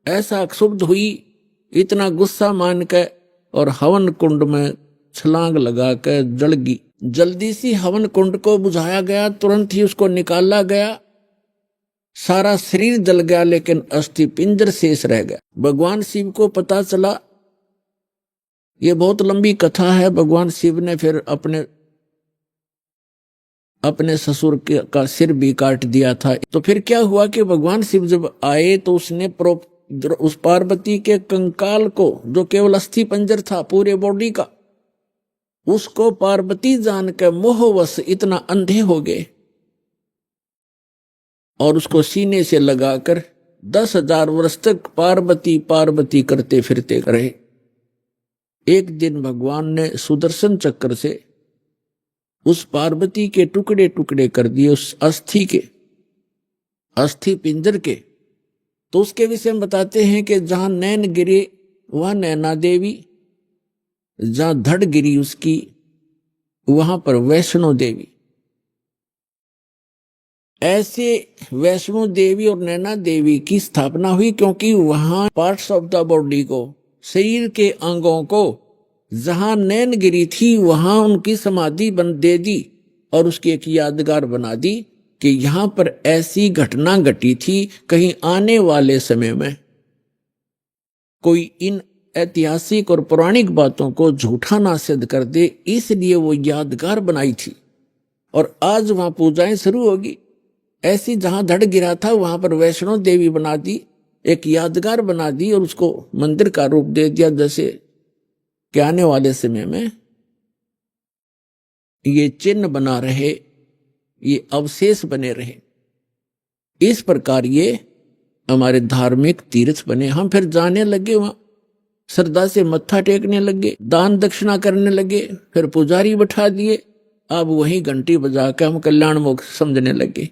ऐसा क्षुब्ध हुई, इतना गुस्सा मान के और हवन कुंड में छलांग लगा कर जल गई। जल्दी सी हवन कुंड को बुझाया गया, तुरंत ही उसको निकाला गया, सारा शरीर जल गया लेकिन अस्थि पिंजर शेष रह गया। भगवान शिव को पता चला, ये बहुत लंबी कथा है। भगवान शिव ने फिर अपने ससुर का सिर भी काट दिया था। तो फिर क्या हुआ कि भगवान शिव जब आए तो उसने उस पार्वती के कंकाल को, जो केवल अस्थि पंजर था पूरे बॉडी का, उसको पार्वती जान के मोहवश इतना अंधे हो गए और उसको सीने से लगाकर 10,000 वर्ष तक पार्वती पार्वती करते फिरते रहे। एक दिन भगवान ने सुदर्शन चक्र से उस पार्वती के टुकड़े टुकड़े कर दिए, उस अस्थि पिंजर के। तो उसके विषय में बताते हैं कि जहां नैन गिरे वहां नैना देवी, जहां धड़ गिरी उसकी वहां पर वैष्णो देवी। ऐसे वैष्णो देवी और नैना देवी की स्थापना हुई क्योंकि वहां पार्ट्स ऑफ द बॉडी को, शरीर के अंगों को, जहां नैन गिरी थी वहां उनकी समाधि दे दी और उसकी एक यादगार बना दी कि यहां पर ऐसी घटना घटी थी, कहीं आने वाले समय में कोई इन ऐतिहासिक और पौराणिक बातों को झूठा ना सिद्ध कर दे, इसलिए वो यादगार बनाई थी। और आज वहां पूजाएं शुरू होगी। ऐसी जहां धड़ गिरा था वहां पर वैष्णो देवी बना दी, एक यादगार बना दी और उसको मंदिर का रूप दे दिया, जैसे कि आने वाले समय में ये चिन्ह बना रहे, ये अवशेष बने रहे। इस प्रकार ये हमारे धार्मिक तीर्थ बने। हम फिर जाने लगे, वहां श्रद्धा से मत्था टेकने लगे, दान दक्षिणा करने लगे, फिर पुजारी बैठा दिए, अब वही घंटी बजा के हम कल्याण मोक्ष समझने लगे।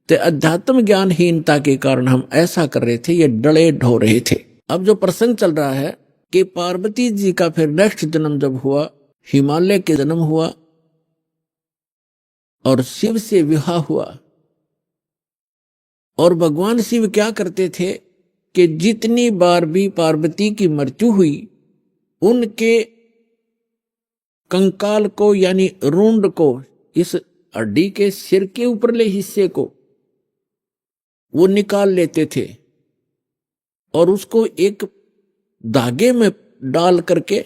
तो अध्यात्म ज्ञानहीनता के कारण हम ऐसा कर रहे थे, ये डले ढो रहे थे। अब जो प्रसंग चल रहा है कि पार्वती जी का फिर नेक्स्ट जन्म जब हुआ, हिमालय के जन्म हुआ और शिव से विवाह हुआ। और भगवान शिव क्या करते थे कि जितनी बार भी पार्वती की मृत्यु हुई, उनके कंकाल को यानी रूंड को, इस हड्डी के सिर के ऊपरले हिस्से को वो निकाल लेते थे और उसको एक धागे में डाल करके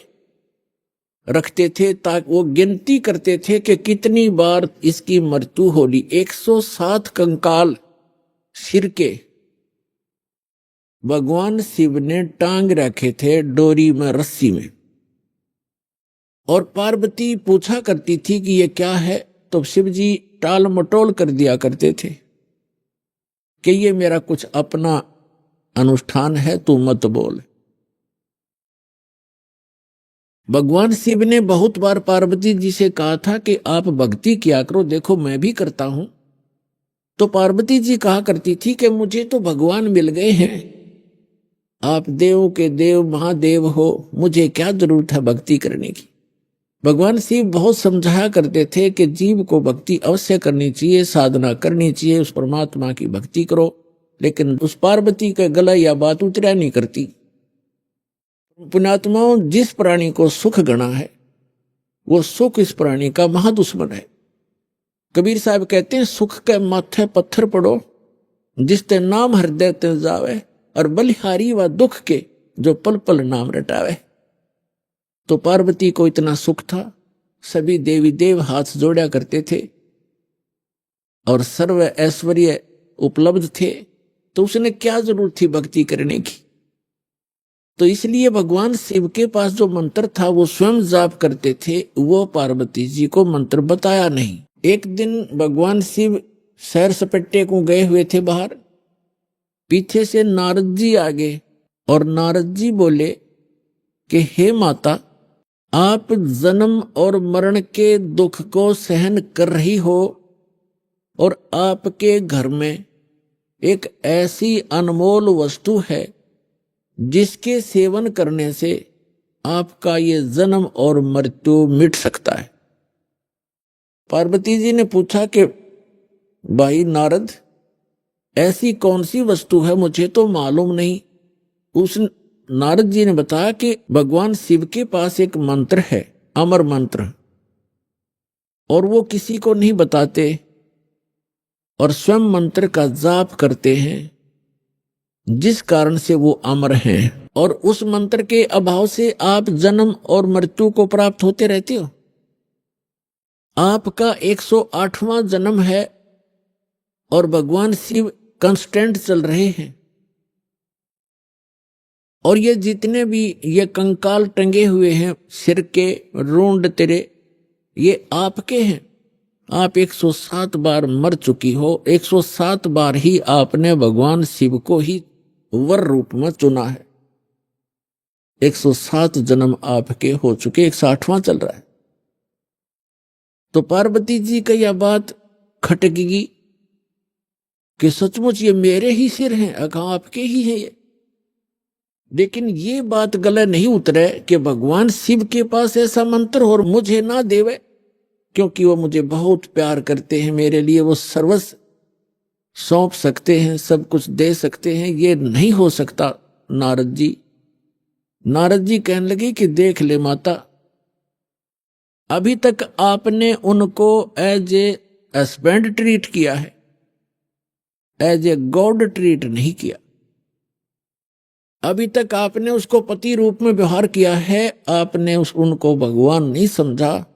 रखते थे, ताकि वो गिनती करते थे कि कितनी बार इसकी मृत्यु होगी। 107 कंकाल सिर के भगवान शिव ने टांग रखे थे डोरी में, रस्सी में। और पार्वती पूछा करती थी कि ये क्या है, तो शिव जी टाल मटोल कर दिया करते थे कि ये मेरा कुछ अपना अनुष्ठान है, तू मत बोल। भगवान शिव ने बहुत बार पार्वती जी से कहा था कि आप भक्ति किया करो, देखो मैं भी करता हूं। तो पार्वती जी कहा करती थी कि मुझे तो भगवान मिल गए हैं, आप देव के देव महादेव हो, मुझे क्या जरूरत है भक्ति करने की। भगवान शिव बहुत समझाया करते थे कि जीव को भक्ति अवश्य करनी चाहिए, साधना करनी चाहिए, उस परमात्मा की भक्ति करो। लेकिन उस पार्वती का गला या बात उतरा नहीं करती। पुण्यात्माओं, जिस प्राणी को सुख गणा है वो सुख इस प्राणी का महादुश्मन है। कबीर साहब कहते हैं, सुख के माथे पत्थर पड़ो जिसते नाम हृदय ते जावे, और बलिहारी व दुख के जो पल पल नाम रटावे। तो पार्वती को इतना सुख था, सभी देवी देव हाथ जोड़ा करते थे और सर्व ऐश्वर्य उपलब्ध थे, तो उसने क्या जरूरत थी भक्ति करने की। तो इसलिए भगवान शिव के पास जो मंत्र था वो स्वयं जाप करते थे, वो पार्वती जी को मंत्र बताया नहीं। एक दिन भगवान शिव सैर सपट्टे को गए हुए थे बाहर, पीछे से नारद जी आ गए और नारद जी बोले कि हे माता, आप जन्म और मरण के दुख को सहन कर रही हो और आपके घर में एक ऐसी अनमोल वस्तु है जिसके सेवन करने से आपका ये जन्म और मृत्यु मिट सकता है। पार्वती जी ने पूछा कि भाई नारद, ऐसी कौन सी वस्तु है, मुझे तो मालूम नहीं। उस नारद जी ने बताया कि भगवान शिव के पास एक मंत्र है, अमर मंत्र, और वो किसी को नहीं बताते और स्वयं मंत्र का जाप करते हैं, जिस कारण से वो अमर हैं। और उस मंत्र के अभाव से आप जन्म और मृत्यु को प्राप्त होते रहते हो। आपका 108वां जन्म है और भगवान शिव कांस्टेंट चल रहे हैं। और ये जितने भी ये कंकाल टंगे हुए हैं सिर के, रूंड तेरे, ये आपके हैं। आप 107 बार मर चुकी हो, 107 बार ही आपने भगवान शिव को ही वर रूप में चुना है। 107 जन्म आपके हो चुके, 108वां चल रहा है। तो पार्वती जी का यह बात खटकेगी कि सचमुच ये मेरे ही सिर हैं, अगर आपके ही हैं ये। लेकिन ये बात गले नहीं उतरे कि भगवान शिव के पास ऐसा मंत्र और मुझे ना देवे, क्योंकि वो मुझे बहुत प्यार करते हैं, मेरे लिए वो सर्वस्व सौंप सकते हैं, सब कुछ दे सकते हैं। ये नहीं हो सकता नारद जी। नारद जी कहने लगे कि देख ले माता, अभी तक आपने उनको एज ए हस्बैंड ट्रीट किया है, एज ए गॉड ट्रीट नहीं किया। अभी तक आपने उसको पति रूप में व्यवहार किया है, आपने उनको भगवान नहीं समझा।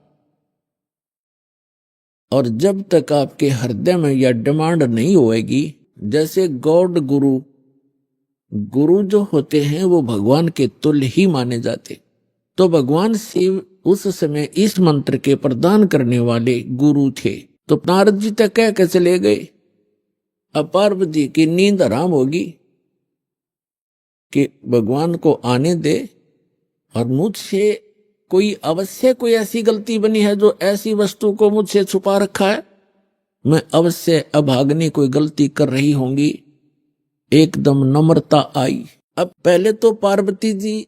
और जब तक आपके हृदय में यह डिमांड नहीं होएगी, जैसे गॉड गुरु जो होते हैं वो भगवान के तुल्य ही माने जाते, तो भगवान शिव उस समय इस मंत्र के प्रदान करने वाले गुरु थे। तो नारद जी तक कह के चले गए। अब पार्वती की नींद हराम होगी कि भगवान को आने दे, और मुझसे कोई अवश्य कोई ऐसी गलती बनी है जो ऐसी वस्तु को मुझसे छुपा रखा है, मैं अवश्य अभाग्नि कोई गलती कर रही होंगी। एकदम नम्रता आई। अब पहले तो पार्वती जी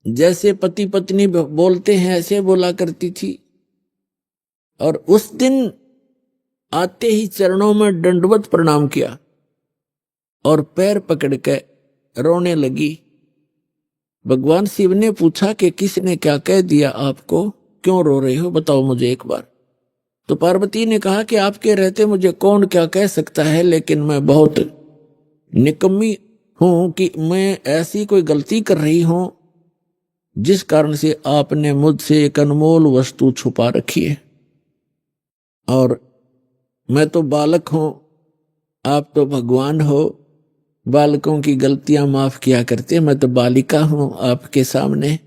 जैसे पति पत्नी बोलते हैं ऐसे बोला करती थी, और उस दिन आते ही चरणों में दंडवत प्रणाम किया और पैर पकड़ के रोने लगी। भगवान शिव ने पूछा कि किसने क्या कह दिया आपको, क्यों रो रहे हो, बताओ मुझे एक बार। तो पार्वती ने कहा कि आपके रहते मुझे कौन क्या कह सकता है, लेकिन मैं बहुत निकम्मी हूं कि मैं ऐसी कोई गलती कर रही हूं जिस कारण से आपने मुझसे एक अनमोल वस्तु छुपा रखी है। और मैं तो बालक हूं, आप तो भगवान हो, बालकों की गलतियां माफ किया करते, मैं तो बालिका हूं आपके सामने,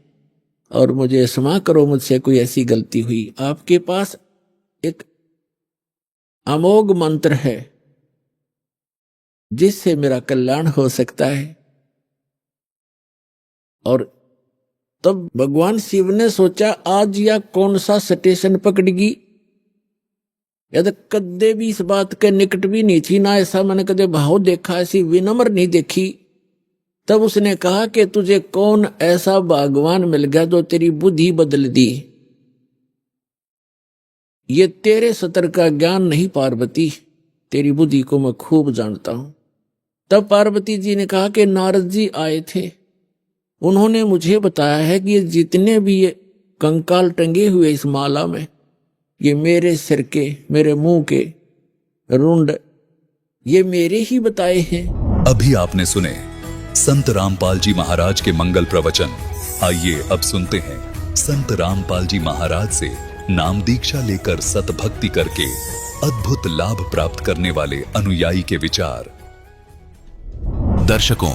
और मुझे क्षमा करो, मुझसे कोई ऐसी गलती हुई। आपके पास एक अमोघ मंत्र है जिससे मेरा कल्याण हो सकता है। और तब भगवान शिव ने सोचा आज या कौन सा स्टेशन पकड़गी, या तो कदे भी इस बात के निकट भी नहीं थी, ना ऐसा मैंने कदे भाव देखा, ऐसी विनम्र नहीं देखी। तब उसने कहा कि तुझे कौन ऐसा भगवान मिल गया जो तेरी बुद्धि बदल दी। ये तेरे सतर का ज्ञान नहीं पार्वती, तेरी बुद्धि को मैं खूब जानता हूं। तब पार्वती जी ने कहा कि नारद जी आए थे, उन्होंने मुझे बताया है कि ये जितने भी ये कंकाल टंगे हुए इस माला में, ये मेरे सिर के, मेरे मुंह के रुंड, ये मेरे ही बताए हैं। अभी आपने सुने संत रामपाल जी महाराज के मंगल प्रवचन। आइए अब सुनते हैं संत रामपाल जी महाराज से नाम दीक्षा लेकर सतभक्ति करके अद्भुत लाभ प्राप्त करने वाले अनुयायी के विचार। दर्शकों,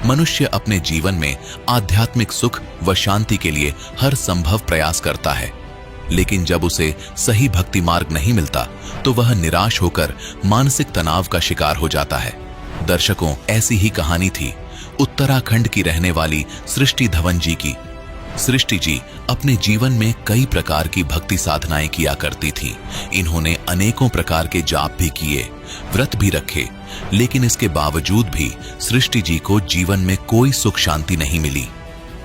मनुष्य अपने जीवन में आध्यात्मिक सुख व शांति के लिए हर संभव प्रयास करता है, लेकिन जब उसे सही भक्ति मार्ग नहीं मिलता तो वह निराश होकर मानसिक तनाव का शिकार हो जाता है। दर्शकों, ऐसी ही कहानी थी उत्तराखंड की रहने वाली सृष्टि धवन जी की। सृष्टि जी अपने जीवन में कई प्रकार की भक्ति साधनाएं किया करती थी। इन्होंने अनेकों प्रकार के जाप भी किए, व्रत भी रखे, लेकिन इसके बावजूद भी सृष्टि जी को जीवन में कोई सुख शांति नहीं मिली।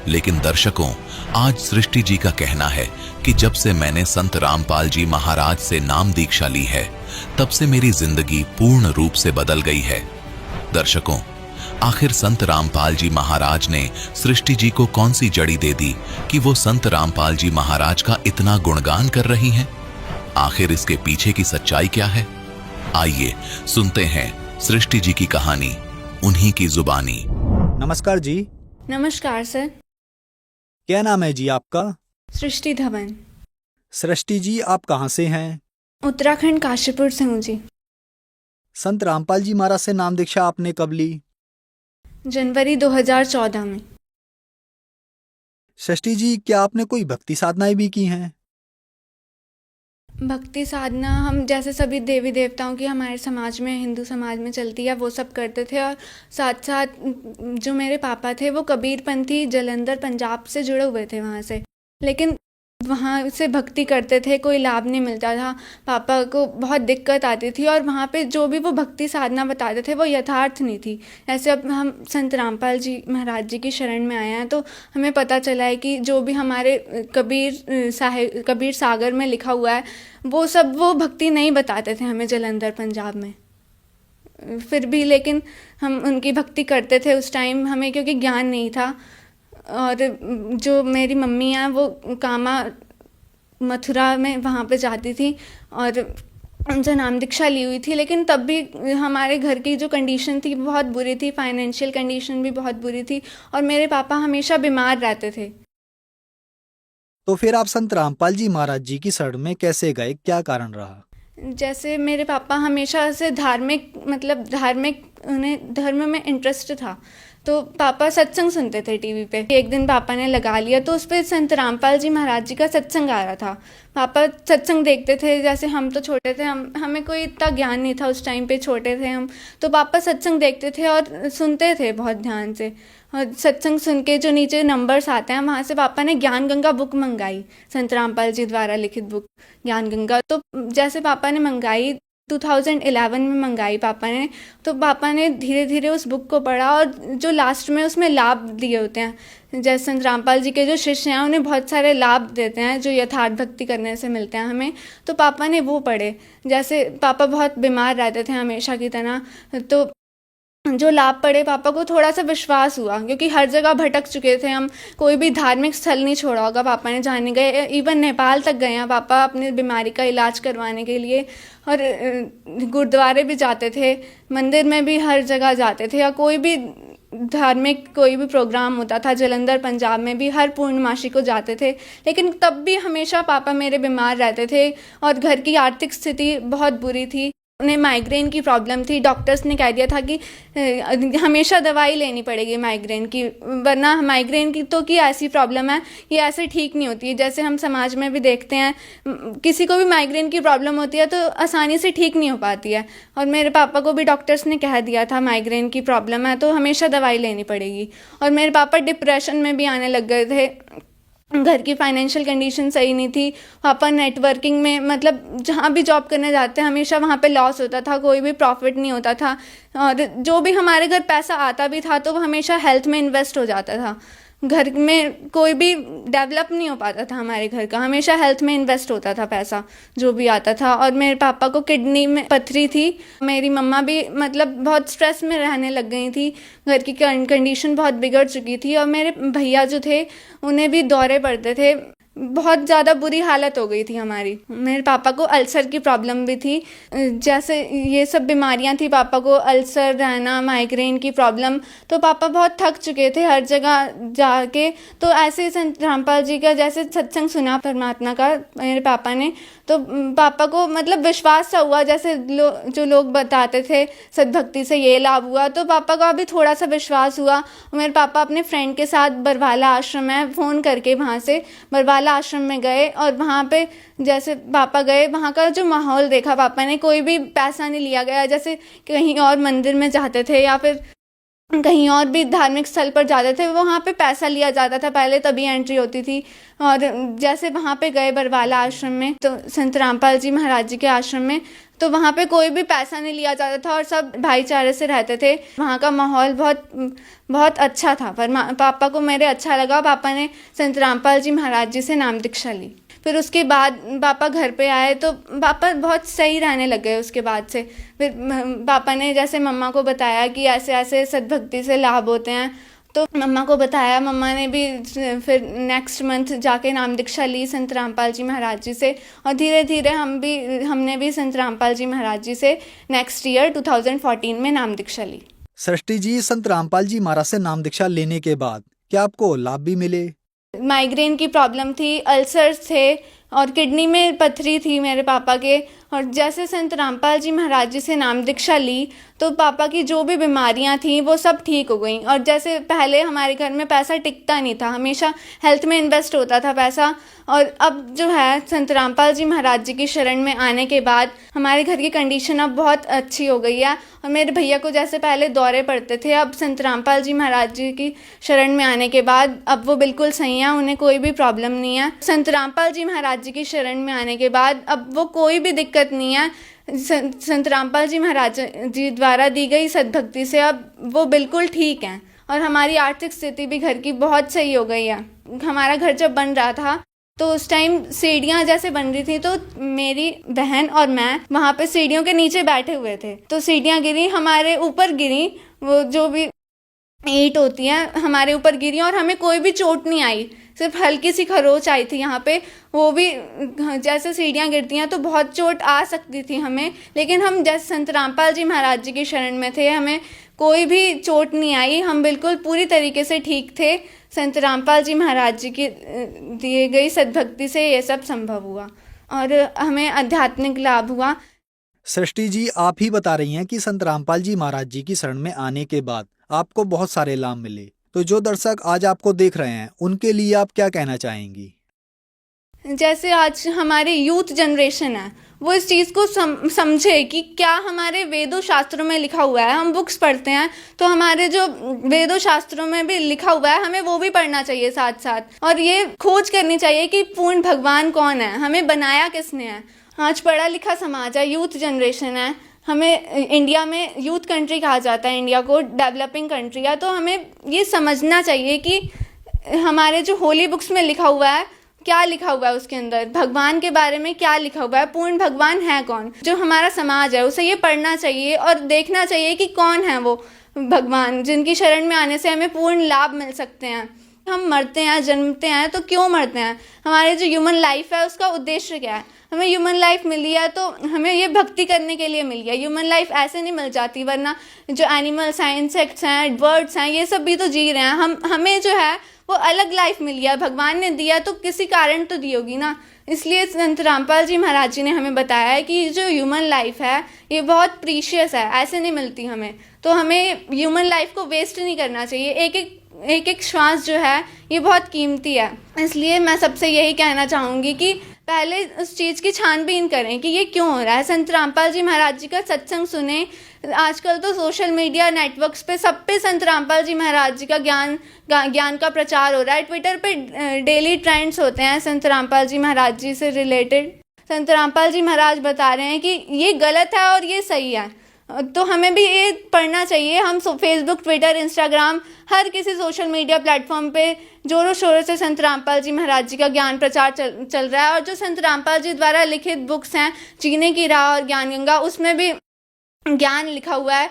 लेकिन दर्शकों, आज सृष्टि जी का कहना है कि जब से मैंने संत रामपाल जी महाराज से नाम दीक्षा ली है, तब से मेरी जिंदगी पूर्ण रूप से बदल गई है। दर्शकों, आखिर संत रामपाल जी महाराज ने सृष्टि जी को कौन सी जड़ी दे दी कि वो संत रामपाल जी महाराज का इतना गुणगान कर रही हैं? आखिर इसके पीछे की सच्चाई क्या है? आइए सुनते हैं सृष्टि जी की कहानी, उन्हीं की जुबानी। नमस्कार जी। नमस्कार सर। क्या नाम है जी आपका? सृष्टि धवन। सृष्टि जी, आप कहाँ से हैं? उत्तराखंड काशीपुर से हूँ जी। संत रामपाल जी महाराज से नाम दीक्षा आपने कब ली? जनवरी 2014 में। सृष्टि जी, क्या आपने कोई भक्ति साधनाएं भी की हैं? भक्ति साधना हम जैसे सभी देवी देवताओं की हमारे समाज में, हिंदू समाज में चलती है, वो सब करते थे। और साथ साथ जो मेरे पापा थे वो कबीरपंथी जलंधर पंजाब से जुड़े हुए थे वहाँ से, लेकिन वहाँ से भक्ति करते थे, कोई लाभ नहीं मिलता था। पापा को बहुत दिक्कत आती थी और वहाँ पे जो भी वो भक्ति साधना बताते थे वो यथार्थ नहीं थी। ऐसे अब हम संत रामपाल जी महाराज जी की शरण में आए हैं तो हमें पता चला है कि जो भी हमारे कबीर सागर में लिखा हुआ है वो सब वो भक्ति नहीं बताते थे हमें जलंधर पंजाब में। फिर भी लेकिन हम उनकी भक्ति करते थे उस टाइम, हमें क्योंकि ज्ञान नहीं था। और जो मेरी मम्मी हैं वो कामा मथुरा में वहाँ पे जाती थी और उनसे नाम दीक्षा ली हुई थी, लेकिन तब भी हमारे घर की जो कंडीशन थी बहुत बुरी थी, फाइनेंशियल कंडीशन भी बहुत बुरी थी और मेरे पापा हमेशा बीमार रहते थे। तो फिर आप संत रामपाल जी महाराज जी की शरण में कैसे गए, क्या कारण रहा? जैसे मेरे पापा हमेशा से धार्मिक उन्हें धर्म में इंटरेस्ट था, तो पापा सत्संग सुनते थे टीवी पे। एक दिन पापा ने लगा लिया तो उस पर संत रामपाल जी महाराज जी का सत्संग आ रहा था। पापा सत्संग देखते थे, जैसे हम तो छोटे थे, हमें कोई इतना ज्ञान नहीं था उस टाइम पे, छोटे थे हम, तो पापा सत्संग देखते थे और सुनते थे बहुत ध्यान से। और सत्संग सुन के जो नीचे नंबर्स आते हैं वहाँ से पापा ने ज्ञान गंगा बुक मंगाई, संत रामपाल जी द्वारा लिखित बुक ज्ञान गंगा। तो जैसे पापा ने मंगाई, 2011 में मंगाई पापा ने, तो पापा ने धीरे धीरे उस बुक को पढ़ा और जो लास्ट में उसमें लाभ दिए होते हैं, जैसे संत रामपाल जी के जो शिष्य हैं उन्हें बहुत सारे लाभ देते हैं जो यथार्थ भक्ति करने से मिलते हैं हमें, तो पापा ने वो पढ़े। जैसे पापा बहुत बीमार रहते थे हमेशा की तरह, तो जो लाभ पड़े पापा को थोड़ा सा विश्वास हुआ, क्योंकि हर जगह भटक चुके थे हम, कोई भी धार्मिक स्थल नहीं छोड़ा होगा पापा ने जाने गए, इवन नेपाल तक गए हैं पापा अपनी बीमारी का इलाज करवाने के लिए। और गुरुद्वारे भी जाते थे, मंदिर में भी हर जगह जाते थे, या कोई भी धार्मिक कोई भी प्रोग्राम होता था जलंधर पंजाब में भी हर पूर्णमासी को जाते थे। लेकिन तब भी हमेशा पापा मेरे बीमार रहते थे और घर की आर्थिक स्थिति बहुत बुरी थी, उन्हें माइग्रेन की प्रॉब्लम थी। डॉक्टर्स ने कह दिया था कि हमेशा दवाई लेनी पड़ेगी माइग्रेन की, वरना माइग्रेन की तो की ऐसी प्रॉब्लम है ये ऐसे ठीक नहीं होती है। जैसे हम समाज में भी देखते हैं, किसी को भी माइग्रेन की प्रॉब्लम होती है तो आसानी से ठीक नहीं हो पाती है, और मेरे पापा को भी डॉक्टर्स ने कह दिया था माइग्रेन की प्रॉब्लम है तो हमेशा दवाई लेनी पड़ेगी। और मेरे पापा डिप्रेशन में भी आने लग गए थे, घर की फाइनेंशियल कंडीशन सही नहीं थी। पापा नेटवर्किंग में, मतलब जहाँ भी जॉब करने जाते हैं हमेशा वहाँ पे लॉस होता था, कोई भी प्रॉफिट नहीं होता था, और जो भी हमारे घर पैसा आता भी था तो वो हमेशा हेल्थ में इन्वेस्ट हो जाता था। घर में कोई भी डेवलप नहीं हो पाता था हमारे घर का, हमेशा हेल्थ में इन्वेस्ट होता था पैसा जो भी आता था। और मेरे पापा को किडनी में पथरी थी, मेरी मम्मा भी मतलब बहुत स्ट्रेस में रहने लग गई थी, घर की कंडीशन बहुत बिगड़ चुकी थी। और मेरे भैया जो थे उन्हें भी दौरे पड़ते थे, बहुत ज़्यादा बुरी हालत हो गई थी हमारी। मेरे पापा को अल्सर की प्रॉब्लम भी थी, जैसे ये सब बीमारियां थी, पापा को अल्सर रहना, माइग्रेन की प्रॉब्लम। तो पापा बहुत थक चुके थे हर जगह जाके। तो ऐसे ही संत रामपाल जी का जैसे सत्संग सुना परमात्मा का मेरे पापा ने, तो पापा को मतलब विश्वास सा हुआ, जैसे जो लोग बताते थे सद्भक्ति से ये लाभ हुआ, तो पापा का भी थोड़ा सा विश्वास हुआ। मेरे पापा अपने फ्रेंड के साथ बरवाला आश्रम है, फ़ोन करके वहाँ से बरवाला आश्रम में गए और वहाँ पे जैसे पापा गए, वहाँ का जो माहौल देखा पापा ने, कोई भी पैसा नहीं लिया गया, जैसे कहीं और मंदिर में जाते थे या फिर कहीं और भी धार्मिक स्थल पर जाते थे, वहाँ पे पैसा लिया जाता था पहले, तभी एंट्री होती थी। और जैसे वहाँ पे गए बरवाला आश्रम में, तो संत रामपाल जी महाराज जी के आश्रम में, तो वहाँ पे कोई भी पैसा नहीं लिया जाता था और सब भाईचारे से रहते थे। वहाँ का माहौल बहुत बहुत अच्छा था। पर पापा को मेरे अच्छा लगा। पापा ने संत रामपाल जी महाराज जी से नाम दीक्षा ली। फिर उसके बाद पापा घर पे आए तो पापा बहुत सही रहने लग गए उसके बाद से। फिर पापा ने जैसे मम्मा को बताया कि ऐसे ऐसे सद्भक्ति से लाभ होते हैं, तो मम्मा को बताया। मम्मा ने भी फिर नेक्स्ट मंथ जाके नाम दीक्षा ली संत रामपाल जी महाराज जी से, और धीरे धीरे हमने भी संत रामपाल जी महाराज जी से नेक्स्ट ईयर 2014 में नाम दीक्षा ली। सृष्टि जी, संत रामपाल जी महाराज से नाम दीक्षा लेने के बाद क्या आपको लाभ भी मिले? माइग्रेन की प्रॉब्लम थी, अल्सर्स थे और किडनी में पथरी थी मेरे पापा के। और जैसे संत रामपाल जी महाराज जी से नाम दीक्षा ली तो पापा की जो भी बीमारियां थी वो सब ठीक हो गई। और जैसे पहले हमारे घर में पैसा टिकता नहीं था, हमेशा हेल्थ में इन्वेस्ट होता था पैसा, और अब जो है संत रामपाल जी महाराज जी की शरण में आने के बाद हमारे घर की कंडीशन अब बहुत अच्छी हो गई है। और मेरे भैया को जैसे पहले दौरे पड़ते थे, अब संत रामपाल जी महाराज जी की शरण में आने के बाद अब वो बिल्कुल सही हैं, उन्हें कोई भी प्रॉब्लम नहीं है। संत रामपाल जी महाराज जी की शरण में आने के बाद अब वो कोई भी दिक्कत नहीं है। संत रामपाल जी महाराज जी द्वारा दी गई सद्भक्ति से अब वो बिल्कुल ठीक हैं और हमारी आर्थिक स्थिति भी घर की बहुत सही हो गई है। हमारा घर जब बन रहा था तो उस टाइम सीढ़ियाँ जैसे बन रही थी, तो मेरी बहन और मैं वहाँ पे सीढ़ियों के नीचे बैठे हुए थे, तो सीढ़ियाँ गिरी, हमारे ऊपर गिरी, वो जो भी ईंट होती हैं हमारे ऊपर गिरी और हमें कोई भी चोट नहीं आई, सिर्फ हल्की सी खरोच आई थी यहाँ पे। वो भी जैसे सीढ़ियाँ गिरती हैं तो बहुत चोट आ सकती थी हमें, लेकिन हम जैसे संत रामपाल जी महाराज जी की शरण में थे, हमें कोई भी चोट नहीं आई, हम बिल्कुल पूरी तरीके से ठीक थे। संत रामपाल जी महाराज जी की दिए गई सद्भक्ति से ये सब संभव हुआ और हमें आध्यात्मिक लाभ हुआ। सृष्टि जी, आप ही बता रही हैं कि संत रामपाल जी महाराज जी की शरण में आने के बाद आपको बहुत सारे लाभ मिले, तो जो दर्शक आज आपको देख रहे हैं उनके लिए आप क्या कहना चाहेंगी? जैसे आज हमारी यूथ जनरेशन है, वो इस चीज़ को समझे कि क्या हमारे वेदों शास्त्रों में लिखा हुआ है। हम बुक्स पढ़ते हैं तो हमारे जो वेदों शास्त्रों में भी लिखा हुआ है हमें वो भी पढ़ना चाहिए साथ साथ, और ये खोज करनी चाहिए कि पूर्ण भगवान कौन है, हमें बनाया किसने है। आज पढ़ा लिखा समाज है, यूथ जनरेशन है, हमें इंडिया में यूथ कंट्री कहा जाता है, इंडिया को डेवलपिंग कंट्री है, तो हमें ये समझना चाहिए कि हमारे जो होली बुक्स में लिखा हुआ है क्या लिखा हुआ है, उसके अंदर भगवान के बारे में क्या लिखा हुआ है, पूर्ण भगवान है कौन। जो हमारा समाज है उसे ये पढ़ना चाहिए और देखना चाहिए कि कौन है वो भगवान जिनकी शरण में आने से हमें पूर्ण लाभ मिल सकते हैं। हम मरते हैं, जन्मते हैं, तो क्यों मरते हैं, हमारे जो ह्यूमन लाइफ है उसका उद्देश्य क्या है। हमें ह्यूमन लाइफ मिली है तो हमें ये भक्ति करने के लिए मिली है। ह्यूमन लाइफ ऐसे नहीं मिल जाती, वरना जो एनिमल्स हैं, इंसेक्ट्स हैं, बर्ड्स हैं, ये सब भी तो जी रहे हैं। हमें जो है वो अलग लाइफ मिली है, भगवान ने दिया तो किसी कारण तो दी होगी ना। इसलिए संत रामपाल जी महाराज जी ने हमें बताया है कि जो ह्यूमन लाइफ है ये बहुत प्रीशियस है, ऐसे नहीं मिलती हमें, तो हमें ह्यूमन लाइफ को वेस्ट नहीं करना चाहिए। एक एक श्वास जो है ये बहुत कीमती है। इसलिए मैं सबसे यही कहना चाहूँगी कि पहले उस चीज़ की छानबीन करें कि ये क्यों हो रहा है। संत रामपाल जी महाराज जी का सत्संग सुने। आजकल तो सोशल मीडिया नेटवर्क्स पे सब पे संत रामपाल जी महाराज जी का ज्ञान का प्रचार हो रहा है। ट्विटर पे डेली ट्रेंड्स होते हैं संत रामपाल जी महाराज जी से रिलेटेड। संत रामपाल जी महाराज बता रहे हैं कि ये गलत है और ये सही है, तो हमें भी ये पढ़ना चाहिए। हम फेसबुक, ट्विटर, इंस्टाग्राम, हर किसी सोशल मीडिया प्लेटफॉर्म पे जोरों शोरों से संत रामपाल जी महाराज जी का ज्ञान प्रचार चल रहा है। और जो संत रामपाल जी द्वारा लिखित बुक्स हैं, जीने की राह और ज्ञान गंगा, उसमें भी ज्ञान लिखा हुआ है।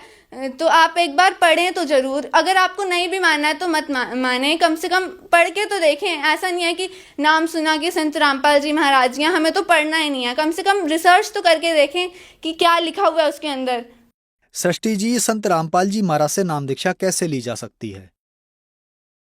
तो आप एक बार पढ़ें तो ज़रूर। अगर आपको नहीं भी मानना है तो मत माने, कम से कम पढ़ के तो देखें। ऐसा नहीं है कि नाम सुना कि संत रामपाल जी महाराज जी हैं, हमें तो पढ़ना ही नहीं है। कम से कम रिसर्च तो करके देखें कि क्या लिखा हुआ है उसके अंदर। सृष्टि जी, संत रामपाल जी महाराज से नाम दीक्षा कैसे ली जा सकती है?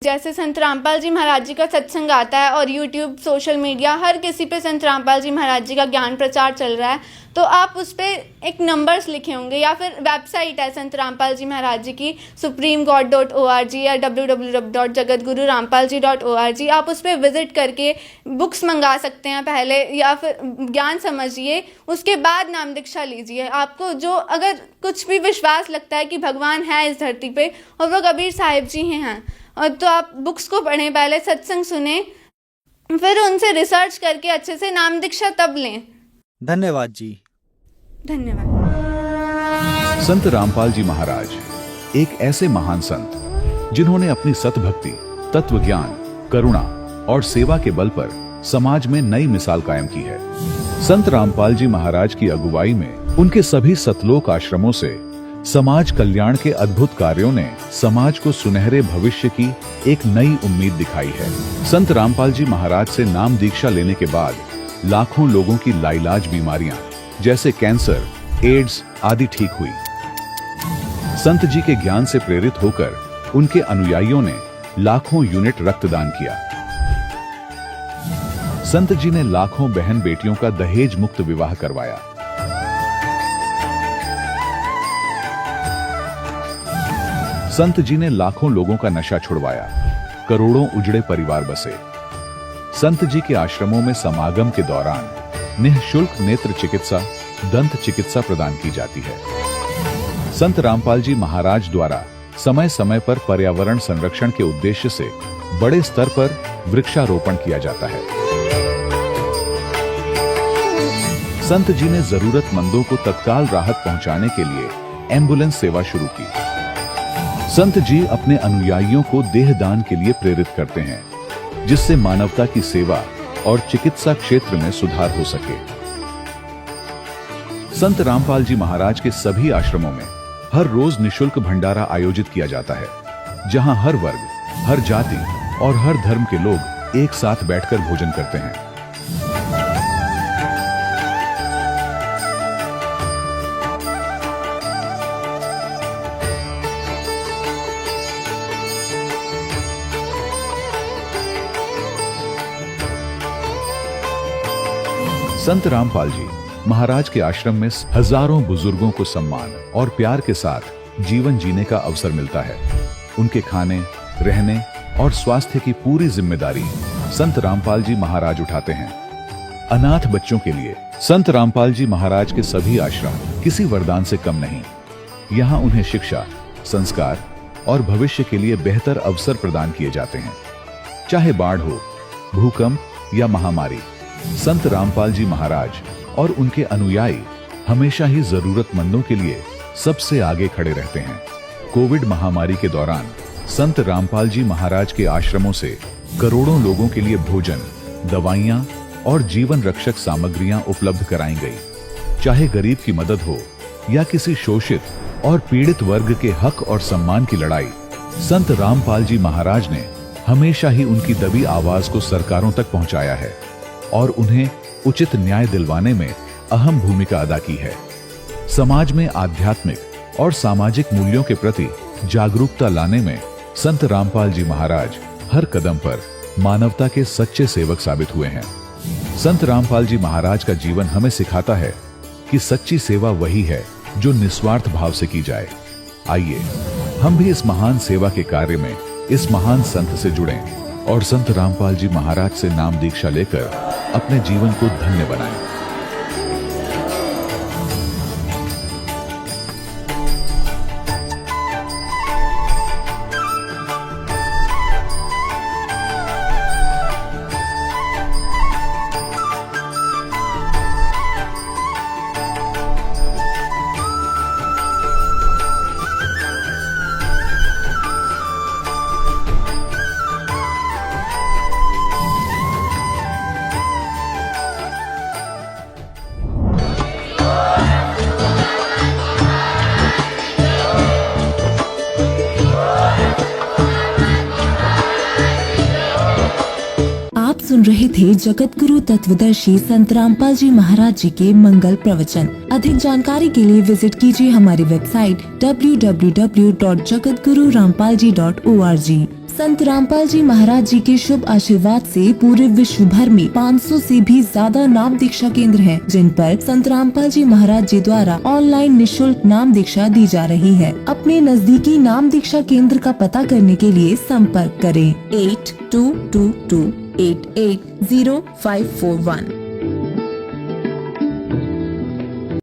जैसे संत रामपाल जी महाराज जी का सत्संग आता है और यूट्यूब, सोशल मीडिया, हर किसी पे संत रामपाल जी महाराज जी का ज्ञान प्रचार चल रहा है, तो आप उस पर एक नंबर्स लिखे होंगे, या फिर वेबसाइट है संत रामपाल जी महाराज जी की supremegod.org या www.jagatgururampalji.org। आप उस पर विजिट करके बुक्स मंगा सकते हैं पहले, या फिर ज्ञान समझिए, उसके बाद नाम दीक्षा लीजिए। आपको जो अगर कुछ भी विश्वास लगता है कि भगवान है इस धरती पे और वो कबीर साहिब जी हैं, और तो आप बुक्स को पढ़ें, पहले सत्संग सुने, फिर उनसे रिसर्च करके अच्छे से नाम दीक्षा तब लें। धन्यवाद जी। धन्यवाद। संत रामपाल जी महाराज एक ऐसे महान संत जिन्होंने अपनी सतभक्ति, तत्व ज्ञान, करुणा और सेवा के बल पर समाज में नई मिसाल कायम की है। संत रामपाल जी महाराज की अगुवाई में उनके सभी सतलोक आश्रमों से समाज कल्याण के अद्भुत कार्यों ने समाज को सुनहरे भविष्य की एक नई उम्मीद दिखाई है। संत रामपाल जी महाराज से नाम दीक्षा लेने के बाद लाखों लोगों की लाइलाज बीमारियां जैसे कैंसर, एड्स आदि ठीक हुई। संत जी के ज्ञान से प्रेरित होकर उनके अनुयायियों ने लाखों यूनिट रक्तदान किया। संत जी ने लाखों बहन बेटियों का दहेज मुक्त विवाह करवाया। संत जी ने लाखों लोगों का नशा छुड़वाया, करोड़ों उजड़े परिवार बसे। संत जी के आश्रमों में समागम के दौरान निःशुल्क नेत्र चिकित्सा, दंत चिकित्सा प्रदान की जाती है। संत रामपाल जी महाराज द्वारा समय समय पर पर्यावरण संरक्षण के उद्देश्य से बड़े स्तर पर वृक्षारोपण किया जाता है। संत जी ने जरूरतमंदों को तत्काल राहत पहुंचाने के लिए एम्बुलेंस सेवा शुरू की। संत जी अपने अनुयायियों को देहदान के लिए प्रेरित करते हैं, जिससे मानवता की सेवा और चिकित्सा क्षेत्र में सुधार हो सके। संत रामपाल जी महाराज के सभी आश्रमों में हर रोज निशुल्क भंडारा आयोजित किया जाता है, जहां हर वर्ग, हर जाति और हर धर्म के लोग एक साथ बैठकर भोजन करते हैं। संत रामपाल जी महाराज के आश्रम में हजारों बुजुर्गों को सम्मान और प्यार के साथ जीवन जीने का अवसर मिलता है। उनके खाने, रहने और स्वास्थ्य की पूरी जिम्मेदारी संत रामपाल जी महाराज उठाते हैं। अनाथ बच्चों के लिए संत रामपाल जी महाराज के सभी आश्रम किसी वरदान से कम नहीं। यहाँ उन्हें शिक्षा, संस्कार और भविष्य के लिए बेहतर अवसर प्रदान किए जाते हैं। चाहे बाढ़ हो, भूकंप या महामारी, संत रामपाल जी महाराज और उनके अनुयायी हमेशा ही जरूरतमंदों के लिए सबसे आगे खड़े रहते हैं। कोविड महामारी के दौरान संत रामपाल जी महाराज के आश्रमों से करोड़ों लोगों के लिए भोजन, दवाइयां और जीवन रक्षक सामग्रियां उपलब्ध कराई गई। चाहे गरीब की मदद हो या किसी शोषित और पीड़ित वर्ग के हक और सम्मान की लड़ाई, संत रामपाल जी महाराज ने हमेशा ही उनकी दबी आवाज को सरकारों तक पहुंचाया है और उन्हें उचित न्याय दिलवाने में अहम भूमिका अदा की है। समाज में आध्यात्मिक और सामाजिक मूल्यों के प्रति जागरूकता लाने में संत रामपाल जी महाराज हर कदम पर मानवता के सच्चे सेवक साबित हुए हैं। संत रामपाल जी महाराज का जीवन हमें सिखाता है कि सच्ची सेवा वही है जो निस्वार्थ भाव से की जाए। आइए हम भी इस महान सेवा के कार्य में इस महान संत से जुड़ें और संत रामपाल जी महाराज से नाम दीक्षा लेकर अपने जीवन को धन्य बनाएं। सुन रहे थे जगत गुरु तत्वदर्शी संत रामपाल जी महाराज जी के मंगल प्रवचन। अधिक जानकारी के लिए विजिट कीजिए हमारी वेबसाइट www.jagatgururampalji.org। संत रामपाल जी महाराज जी के शुभ आशीर्वाद से पूरे विश्व भर में 500 से भी ज्यादा नाम दीक्षा केंद्र हैं, जिन पर संत रामपाल जी महाराज जी द्वारा ऑनलाइन निशुल्क नाम दीक्षा दी जा रही है। अपने नजदीकी नाम दीक्षा केंद्र का पता करने के लिए संपर्क करें 8222880541।